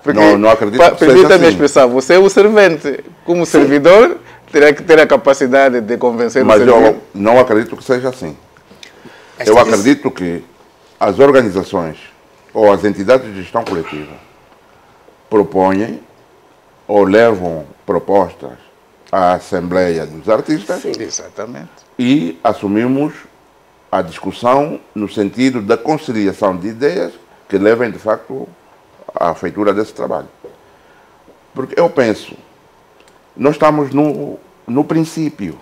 Porque não acredito que seja permita-me assim. expressar, você é o servente. Como servidor, terá que ter a capacidade de convencer o servidor. Mas eu não acredito que seja assim. Eu acredito que as organizações ou as entidades de gestão coletiva propõem ou levam propostas à Assembleia dos Artistas. Sim, exatamente. E assumimos a discussão no sentido da conciliação de ideias que levem, de facto, à feitura desse trabalho. Porque eu penso, nós estamos no princípio,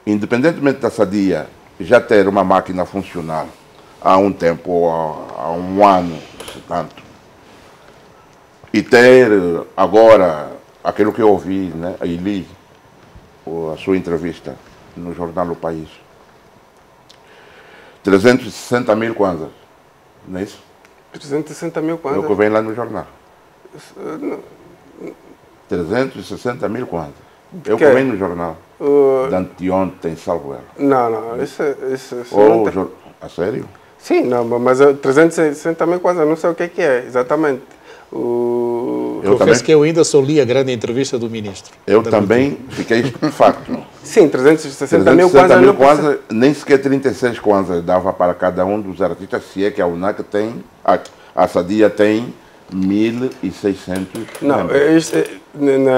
independentemente da Sadia já ter uma máquina funcional há um tempo, ou há um ano, se tanto, e ter agora aquilo que eu ouvi, né, e li a sua entrevista no jornal O País, 360 mil kwanzas, não é isso? 360 mil kwanzas? É o que vem lá no jornal. 360 mil kwanzas. É o que vem no jornal. De anteontem, salvo ela. Não, isso não tem. A sério? Sim, não, mas 360 mil kwanzas, não sei o que é, exatamente. Eu confesso que eu ainda só li a grande entrevista do ministro. Eu também fiquei estupefacto. Sim, 360 mil kwanzas. Nem sequer 36 kwanzas dava para cada um dos artistas, se é que a UNAC tem, a Sadia tem 1.600. Não,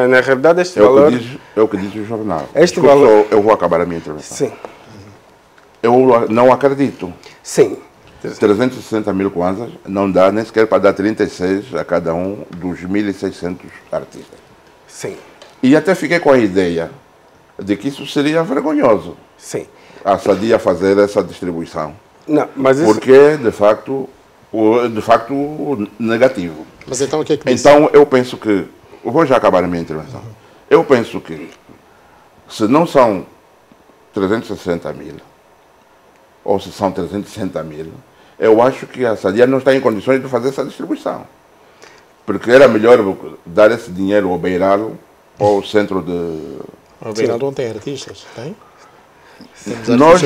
na realidade este valor... É o que diz o jornal. Este valor... Eu vou acabar a minha intervenção. Sim. Eu não acredito. Sim. 360 mil kwanzas não dá nem sequer para dar 36 a cada um dos 1.600 artistas. Sim. E até fiquei com a ideia de que isso seria vergonhoso. Sim. A Sadia fazer essa distribuição. Não, mas isso... Porque é, de facto, negativo. Mas então o que é que diz? Então eu penso que... Eu vou já acabar a minha intervenção. Eu penso que se não são 360 mil, ou se são 360 mil, eu acho que a Sadia não está em condições de fazer essa distribuição. Porque era melhor dar esse dinheiro ao Beiral ou ao centro de... O Beiral não tem artistas, tem? Nós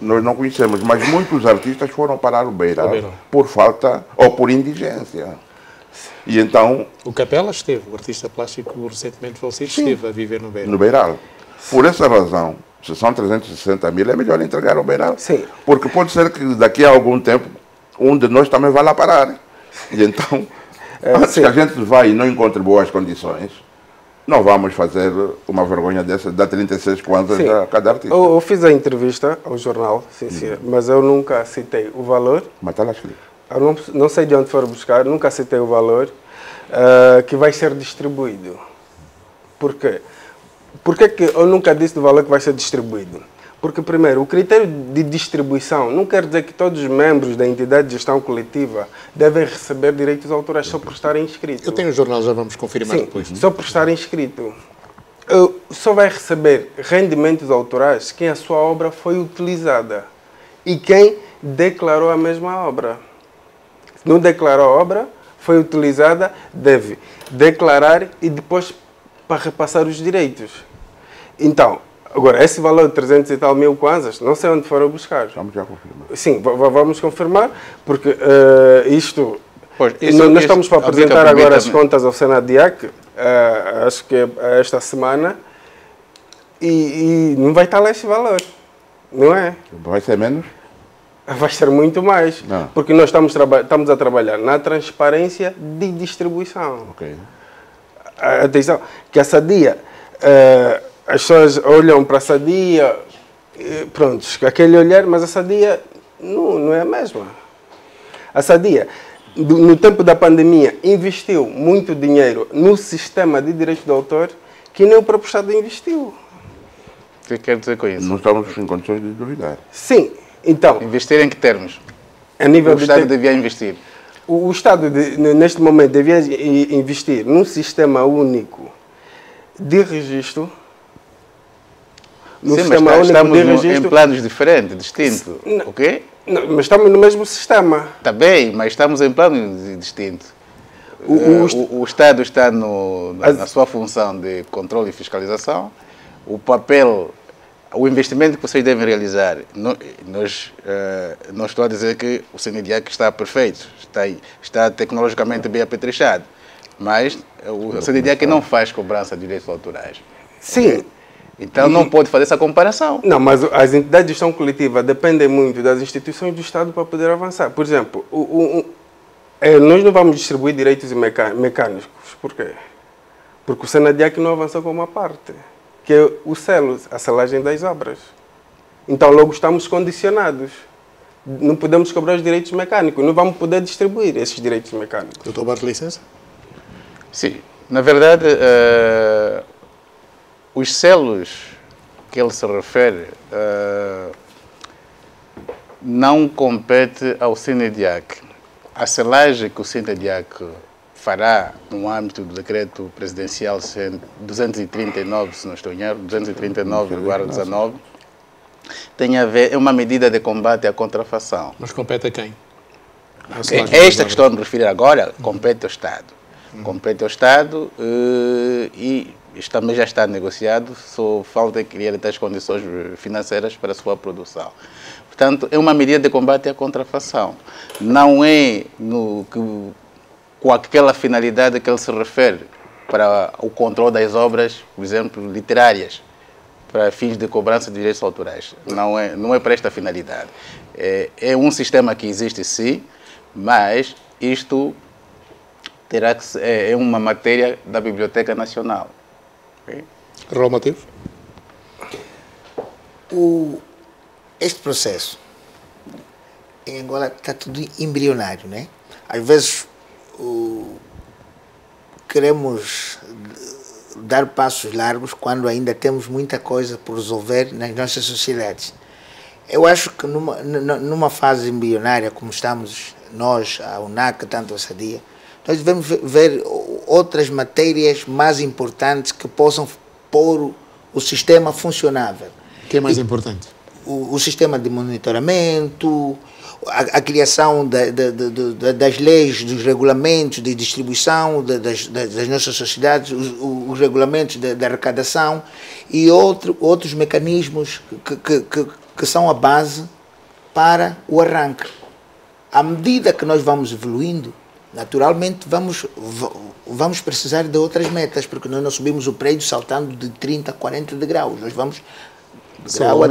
não conhecemos, mas muitos artistas foram parar o Beiral por falta ou por indigência. E então... O Capela esteve, o artista plástico recentemente falecido, esteve a viver no Beiral. No Beiral. Por essa razão, se são 360 mil, é melhor entregar ao Beiral. Sim. Porque pode ser que daqui a algum tempo, um de nós também vai lá parar. E então, antes que a gente vá e não encontre boas condições, não vamos fazer uma vergonha dessa, dar 36 kwanzas a cada artista. Eu fiz a entrevista ao jornal, mas eu nunca citei o valor. Mas está lá escrito. Eu não sei de onde for buscar, nunca citei o valor que vai ser distribuído. Por quê? Por que eu nunca disse do valor que vai ser distribuído? Porque, primeiro, o critério de distribuição não quer dizer que todos os membros da entidade de gestão coletiva devem receber direitos autorais só por estarem inscritos. Eu tenho o jornal, já vamos confirmar depois. Só por estar inscrito. Só vai receber rendimentos autorais quem a sua obra foi utilizada e quem declarou a mesma obra. Se não declarou a obra, foi utilizada, deve declarar e depois para repassar os direitos. Então, agora, esse valor de 300 e tal mil kwanzas, não sei onde foram buscar. Vamos já confirmar. Sim, vamos confirmar, porque isto... Pois, nós estamos para apresentar agora as contas ao Senadiac, acho que é esta semana, e não vai estar lá esse valor, não é? Vai ser menos? Vai ser muito mais, porque nós estamos a trabalhar na transparência de distribuição. Ok. Atenção, que a Sadia... as pessoas olham para a Sadia, pronto, aquele olhar, mas a Sadia não é a mesma. A Sadia, no tempo da pandemia, investiu muito dinheiro no sistema de direitos de autor que nem o próprio Estado investiu. O que quer dizer com isso? Não estamos em condições de duvidar. Sim, então... Investir em que termos? A nível o Estado devia investir? O Estado, neste momento, devia investir num sistema único de registro. Sim, mas estamos em planos diferentes, distintos, ok? Não, mas estamos no mesmo sistema. Está bem, mas estamos em planos distintos. O Estado está na sua função de controle e fiscalização. O papel, o investimento que vocês devem realizar, não estou a dizer que o Senadiac está perfeito, está tecnologicamente bem apetrechado, mas o Senadiac não faz cobrança de direitos autorais. Sim. Okay? Então não pode fazer essa comparação. Não, mas as entidades de gestão coletiva dependem muito das instituições do Estado para poder avançar. Por exemplo, nós não vamos distribuir direitos mecânicos. Por quê? Porque o Senadiac não avançou com uma parte, que é o selo, a selagem das obras. Então logo estamos condicionados. Não podemos cobrar os direitos mecânicos, não vamos poder distribuir esses direitos mecânicos. Doutor Barros, licença? Sim, na verdade... os selos que ele se refere não compete ao Senadiac. A selagem que o Senadiac fará no âmbito do decreto presidencial 239, se não estou em erro, 239/19, tem a ver, é uma medida de combate à contrafação. Mas compete a quem? Esta que estou a me referir agora compete ao Estado. Compete ao Estado e isto também já está negociado, só falta criar as condições financeiras para a sua produção. Portanto, é uma medida de combate à contrafação. Não é com aquela finalidade que ele se refere para o controle das obras, por exemplo, literárias, para fins de cobrança de direitos autorais. Não é para esta finalidade. É um sistema que existe sim, mas isto terá que ser, é uma matéria da Biblioteca Nacional. Okay? Raul Mateus? Este processo em Angola está tudo embrionário, né? Às vezes queremos dar passos largos quando ainda temos muita coisa por resolver nas nossas sociedades. Eu acho que numa fase embrionária como estamos nós, a UNAC, tanto a Sadia, nós devemos ver outras matérias mais importantes que possam pôr o sistema funcionável. O que é mais importante? o sistema de monitoramento, a criação das leis, dos regulamentos de distribuição das nossas sociedades, os regulamentos da arrecadação e outros mecanismos que são a base para o arranque. À medida que nós vamos evoluindo, naturalmente vamos precisar de outras metas, porque nós não subimos o prédio saltando de 30 a 40 degraus. Nós vamos grau a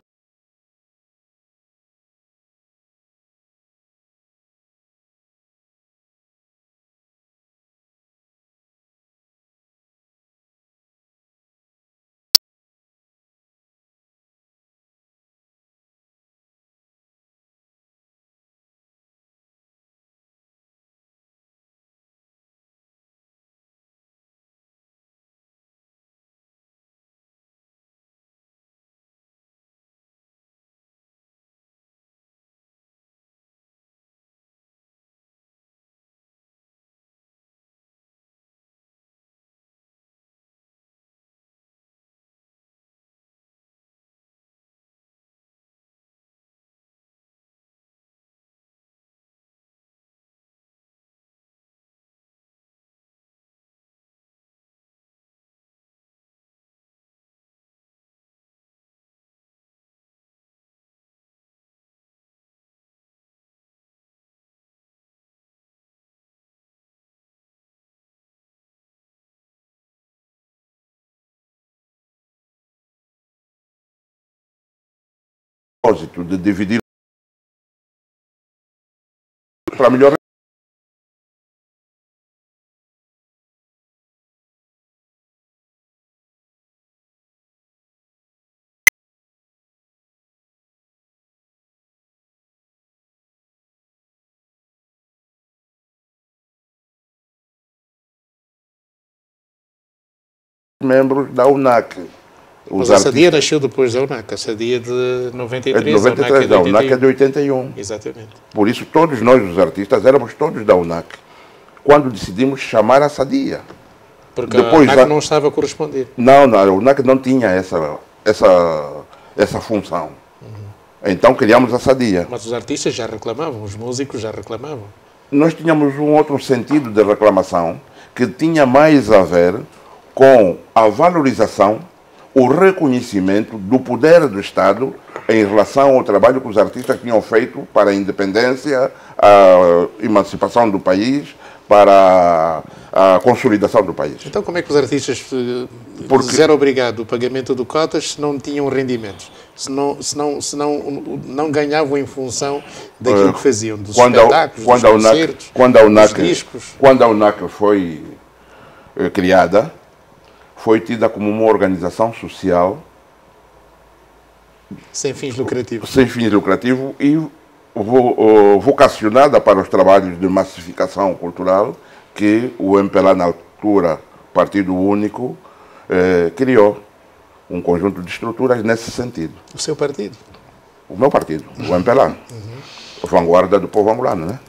propósito de dividir para melhor membros da UNAC. Mas a SADIA nasceu depois da UNAC, a SADIA de 93, é de 93, a UNAC é de 81. Exatamente. Por isso todos nós, os artistas, éramos todos da UNAC, quando decidimos chamar a SADIA. Porque depois, a UNAC não estava a corresponder. Não, a UNAC não tinha essa função. Então criamos a SADIA. Mas os artistas já reclamavam, os músicos já reclamavam. Nós tínhamos um outro sentido de reclamação que tinha mais a ver com a valorização, o reconhecimento do poder do Estado em relação ao trabalho que os artistas tinham feito para a independência, a emancipação do país, para a consolidação do país. Então como é que os artistas eram obrigados ao pagamento de cotas se não tinham rendimentos? Se não ganhavam em função daquilo que faziam, dos espetáculos, dos concertos, dos discos? Quando a UNAC foi criada, foi tida como uma organização social sem fins lucrativos. Sem fins lucrativos e vocacionada para os trabalhos de massificação cultural que o MPLA, na altura, Partido Único, criou um conjunto de estruturas nesse sentido. O seu partido? O meu partido, o MPLA. Vanguarda do povo angolano, né?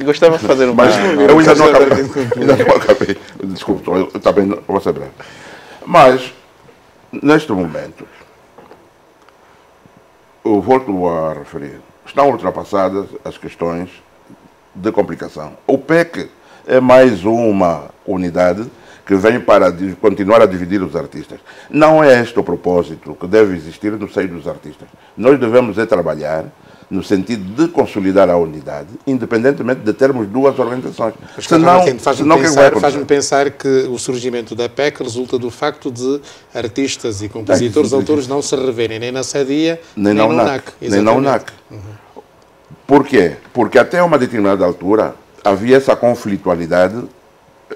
Gostava de fazer Mas eu ainda não acabei. Desculpe, eu também vou ser breve. Mas, neste momento, eu volto a referir, estão ultrapassadas as questões de complicação. O PEC é mais uma unidade que vem para continuar a dividir os artistas. Não é este o propósito que deve existir no seio dos artistas. Nós devemos trabalhar no sentido de consolidar a unidade, independentemente de termos duas organizações. Faz-me pensar que o surgimento da PEC resulta do facto de artistas e compositores, autores não se reverem nem na SADIA, nem na UNAC. Nem na UNAC. Por quê? Porque até uma determinada altura havia essa conflitualidade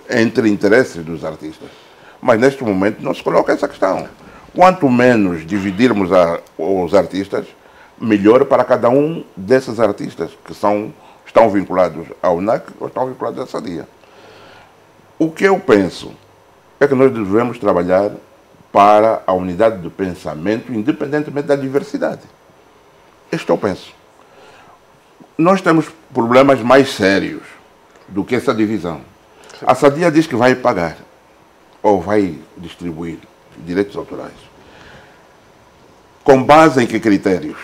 entre interesses dos artistas. Mas neste momento não se coloca essa questão. Quanto menos dividirmos os artistas, melhor para cada um desses artistas que estão vinculados à UNAC ou estão vinculados à SADIA. O que eu penso é que nós devemos trabalhar para a unidade de pensamento, independentemente da diversidade. Isto eu penso. Nós temos problemas mais sérios do que essa divisão. A SADIA diz que vai pagar ou vai distribuir direitos autorais. Com base em que critérios?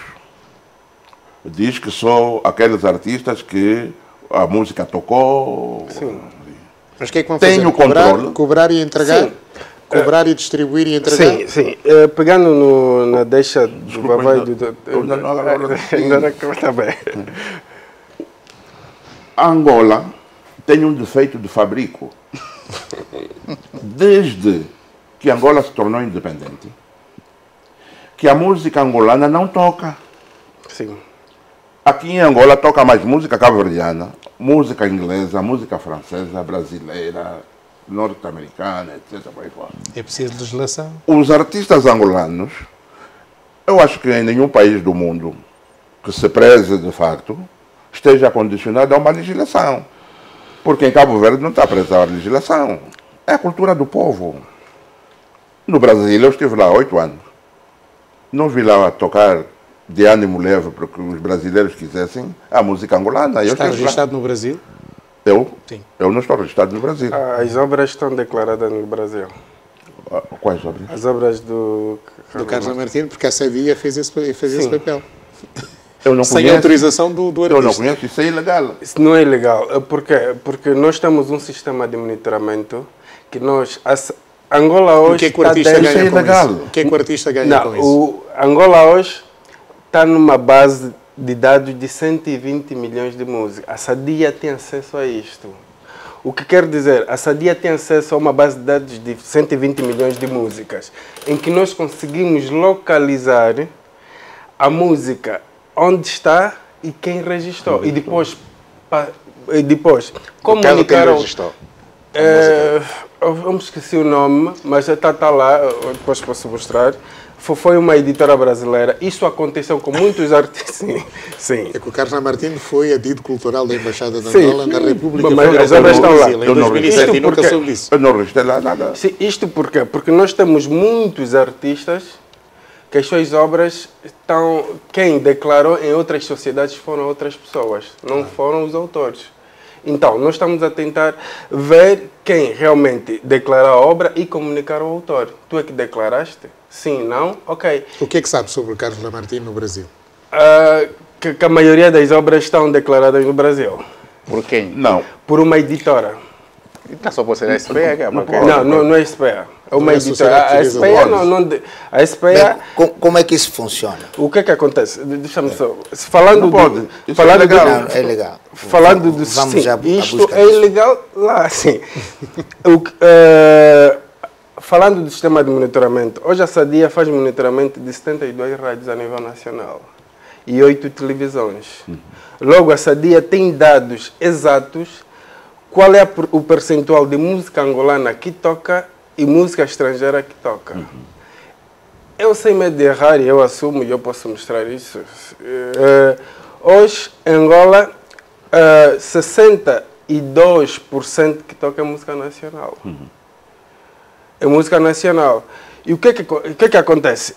Diz que só aqueles artistas que a música tocou. Sim. Mas o que é que vão fazer? Tenho controle. Cobrar e entregar? Sim. Cobrar e distribuir e entregar? Sim, sim. Pegando na deixa do Vavai do... Ainda Ainda não está bem. A Angola tem um defeito de fabrico. Desde que Angola se tornou independente, que a música angolana não toca. Sim. Aqui em Angola toca mais música cabo-verdiana, música inglesa, música francesa, brasileira, norte-americana, etc. Por aí fora. É preciso legislação? Os artistas angolanos, eu acho que em nenhum país do mundo que se preze de facto esteja condicionado a uma legislação. Porque em Cabo Verde não está presa a legislação. É a cultura do povo. No Brasil, eu estive lá há 8 anos. Não vi lá tocar de ânimo leve porque os brasileiros quisessem a música angolana. Está registrado no Brasil? Sim. Eu não estou registrado no Brasil. As obras estão declaradas no Brasil. Quais obras? As obras do Carlos Lamartine, porque a Sadia fez esse papel. Eu não Sem conheço. Autorização do artista. Eu não conheço, isso é ilegal. Isso não é ilegal. Por quê? Porque nós temos um sistema de monitoramento que nós... Angola hoje... O que é que o artista ganha com isso? O que é que o artista ganha com isso? Angola hoje está numa base de dados de 120 milhões de músicas. A Sadia tem acesso a isto. O que quer dizer? A Sadia tem acesso a uma base de dados de 120 milhões de músicas, em que nós conseguimos localizar a música onde está e quem registrou. E depois comunicar ao... Eu me esqueci o nome, mas está lá, depois posso mostrar. Foi uma editora brasileira. Isso aconteceu com muitos artistas. Sim. É que o Carlos Lamartine foi adido cultural da Embaixada de Angola na República Mas as obras estão lá. Em 2007 e nunca soube disso. Eu não registrei lá nada. Sim, isto por quê? Porque nós temos muitos artistas que as suas obras estão... Quem declarou em outras sociedades foram outras pessoas, não foram os autores. Então, nós estamos a tentar ver quem realmente declarou a obra e comunicar ao autor. Tu é que declaraste? Sim, não? Ok. O que é que sabe sobre o Carlos Lamartine no Brasil? Que a maioria das obras estão declaradas no Brasil. Por quem? Não. Por uma editora. Então só pode ser a SPA, que é uma Não é SPA. É uma editora. A SPA não... A SPA... Bem, como é que isso funciona? O que é que acontece? Deixa-me só... Falando não pode. Isso falando é legal. Não, é legal. Falando do... Vamos sim, já isto é ilegal lá, sim. Falando do sistema de monitoramento, hoje a Sadia faz monitoramento de 72 rádios a nível nacional e 8 televisões. Logo, a Sadia tem dados exatos qual é o percentual de música angolana que toca e música estrangeira que toca. Eu sei medo de errar e eu assumo e eu posso mostrar isso. Hoje, em Angola, 62% que toca é música nacional. É música nacional. E o que é que acontece?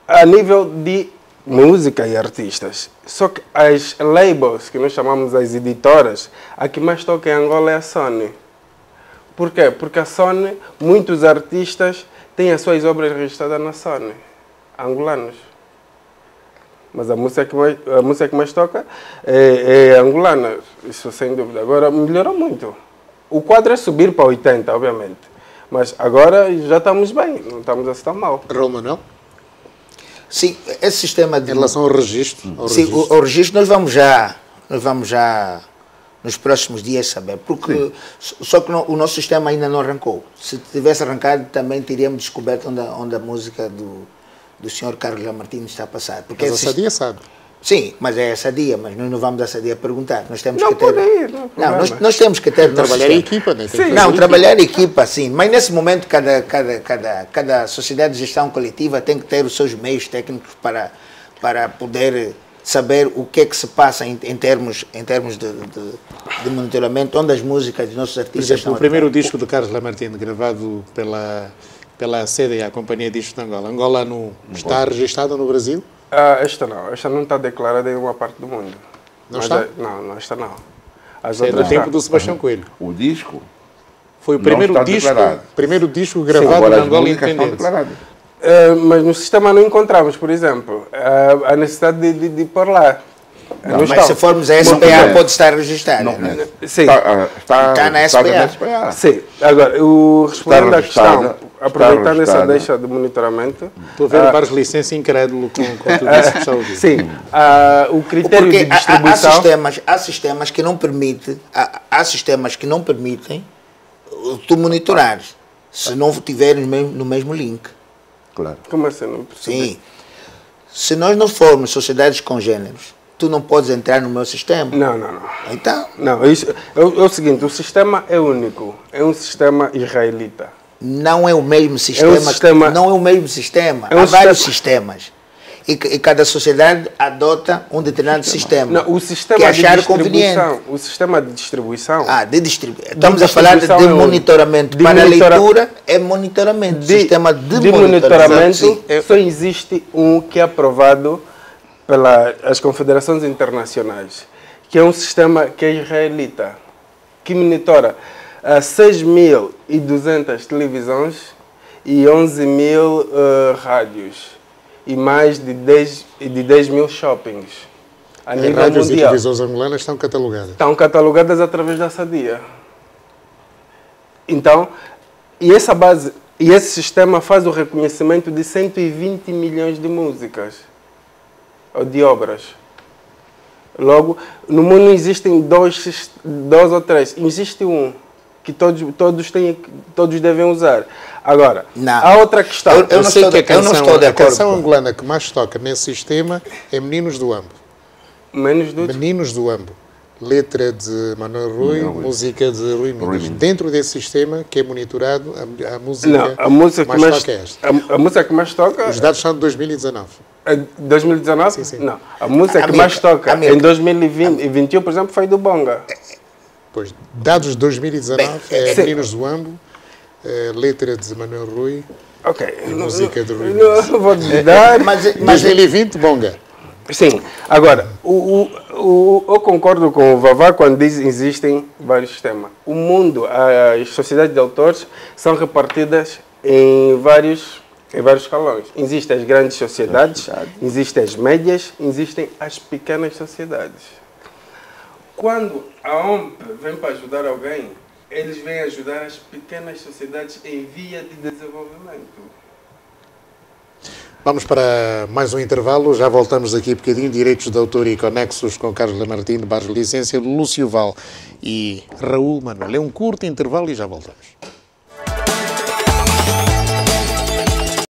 A nível de música e artistas. Só que as labels, que nós chamamos as editoras, a que mais toca em Angola é a Sony. Por quê? Porque a Sony, muitos artistas têm as suas obras registradas na Sony, angolanos. Mas a música que mais toca é angolana, isso sem dúvida. Agora melhorou muito. O quadro é subir para 80, obviamente. Mas agora já estamos bem, não estamos assim tão mal. Raul Manuel? Sim, esse sistema de... Em relação ao registro? Sim, o registro nós vamos já nos próximos dias saber, porque só que o nosso sistema ainda não arrancou. Se tivesse arrancado, também teríamos descoberto onde a música do senhor Carlos Lamartine está a passar. Porque Mas a Sadia sabe. Sim, mas é a Sadia, mas nós não vamos a Sadia perguntar. Nós temos Não que ter... pode ir, não nós temos que ter... Trabalhar em equipa, né? Não, trabalhar em equipa, sim. Mas nesse momento, cada sociedade de gestão coletiva tem que ter os seus meios técnicos para poder saber o que é que se passa em termos de monitoramento, onde as músicas dos nossos artistas... Por exemplo, o primeiro disco do Carlos Lamartine, gravado pela CDA, a Companhia de Discos de Angola. Angola está registrada no Brasil? Esta não está declarada em uma parte do mundo. Não está? Não, esta não. As outras do tempo do Sebastião Coelho. O disco foi o primeiro disco gravado na Angola independente. Mas no sistema não encontramos, por exemplo, a necessidade de pôr lá. Não, mas se formos a SPA, pode estar registrado. Sim. Está na SPA. Sim. Agora, respondendo à questão, aproveitando essa deixa de monitoramento... Estou a ver o Barros Licença incrédulo com tudo isso que está a ouvir. Sim. O critério de distribuição... Há sistemas que não permitem, tu monitorares, se não tiveres no mesmo link. Claro. Como assim? Não percebi? Sim. Se nós não formos sociedades congêneres, tu não podes entrar no meu sistema. Não. Então? Não, isso, é o seguinte, o sistema é único, é um sistema israelita. Não é o mesmo sistema. Não é o mesmo sistema. Há vários sistemas. E cada sociedade adota um determinado sistema. Não, o sistema que achar conveniente. O sistema de distribuição. Estamos a falar de monitoramento. Para a leitura é monitoramento. Sistema de monitoramento. Só existe um que é aprovado pelas confederações internacionais, que é um sistema que é israelita, que monitora 6.200 televisões e 11.000 rádios e mais de 10 mil shoppings a nível rádios mundial. E televisões angolanas estão catalogadas? Estão catalogadas através da SADIA. Então, e esse sistema faz o reconhecimento de 120 milhões de músicas ou de obras. Logo, no mundo não existem dois ou três, existe um que todos devem usar. Agora, há outra questão. Eu não sei que a canção angolana que mais toca nesse sistema é Meninos do Ambo. Meninos do Ambo. Letra de Manuel Rui, música de Rui Minas. Dentro desse sistema que é monitorado, a música que mais toca é esta. A música que mais toca... Os dados são de 2019. 2019? Sim. Não. A música que mais toca em 2020 e 2021, por exemplo, foi do Bonga. Pois, dados de 2019 Meninos do Ambo, letra de Manuel Rui, música de Rui Minas. Não vou dar... 2020, Bonga. Sim. Agora, eu concordo com o Vavá quando diz que existem vários sistemas. O mundo, as sociedades de autores são repartidas em vários escalões. Existem as grandes sociedades, existem as médias, existem as pequenas sociedades. Quando a OMP vem para ajudar alguém, eles vêm ajudar as pequenas sociedades em via de desenvolvimento. Vamos para mais um intervalo, já voltamos aqui um bocadinho. Direitos de autor e conexos com Carlos Lamartine, Barros Licença, Lúcio Val e Raul Manuel. É um curto intervalo e já voltamos.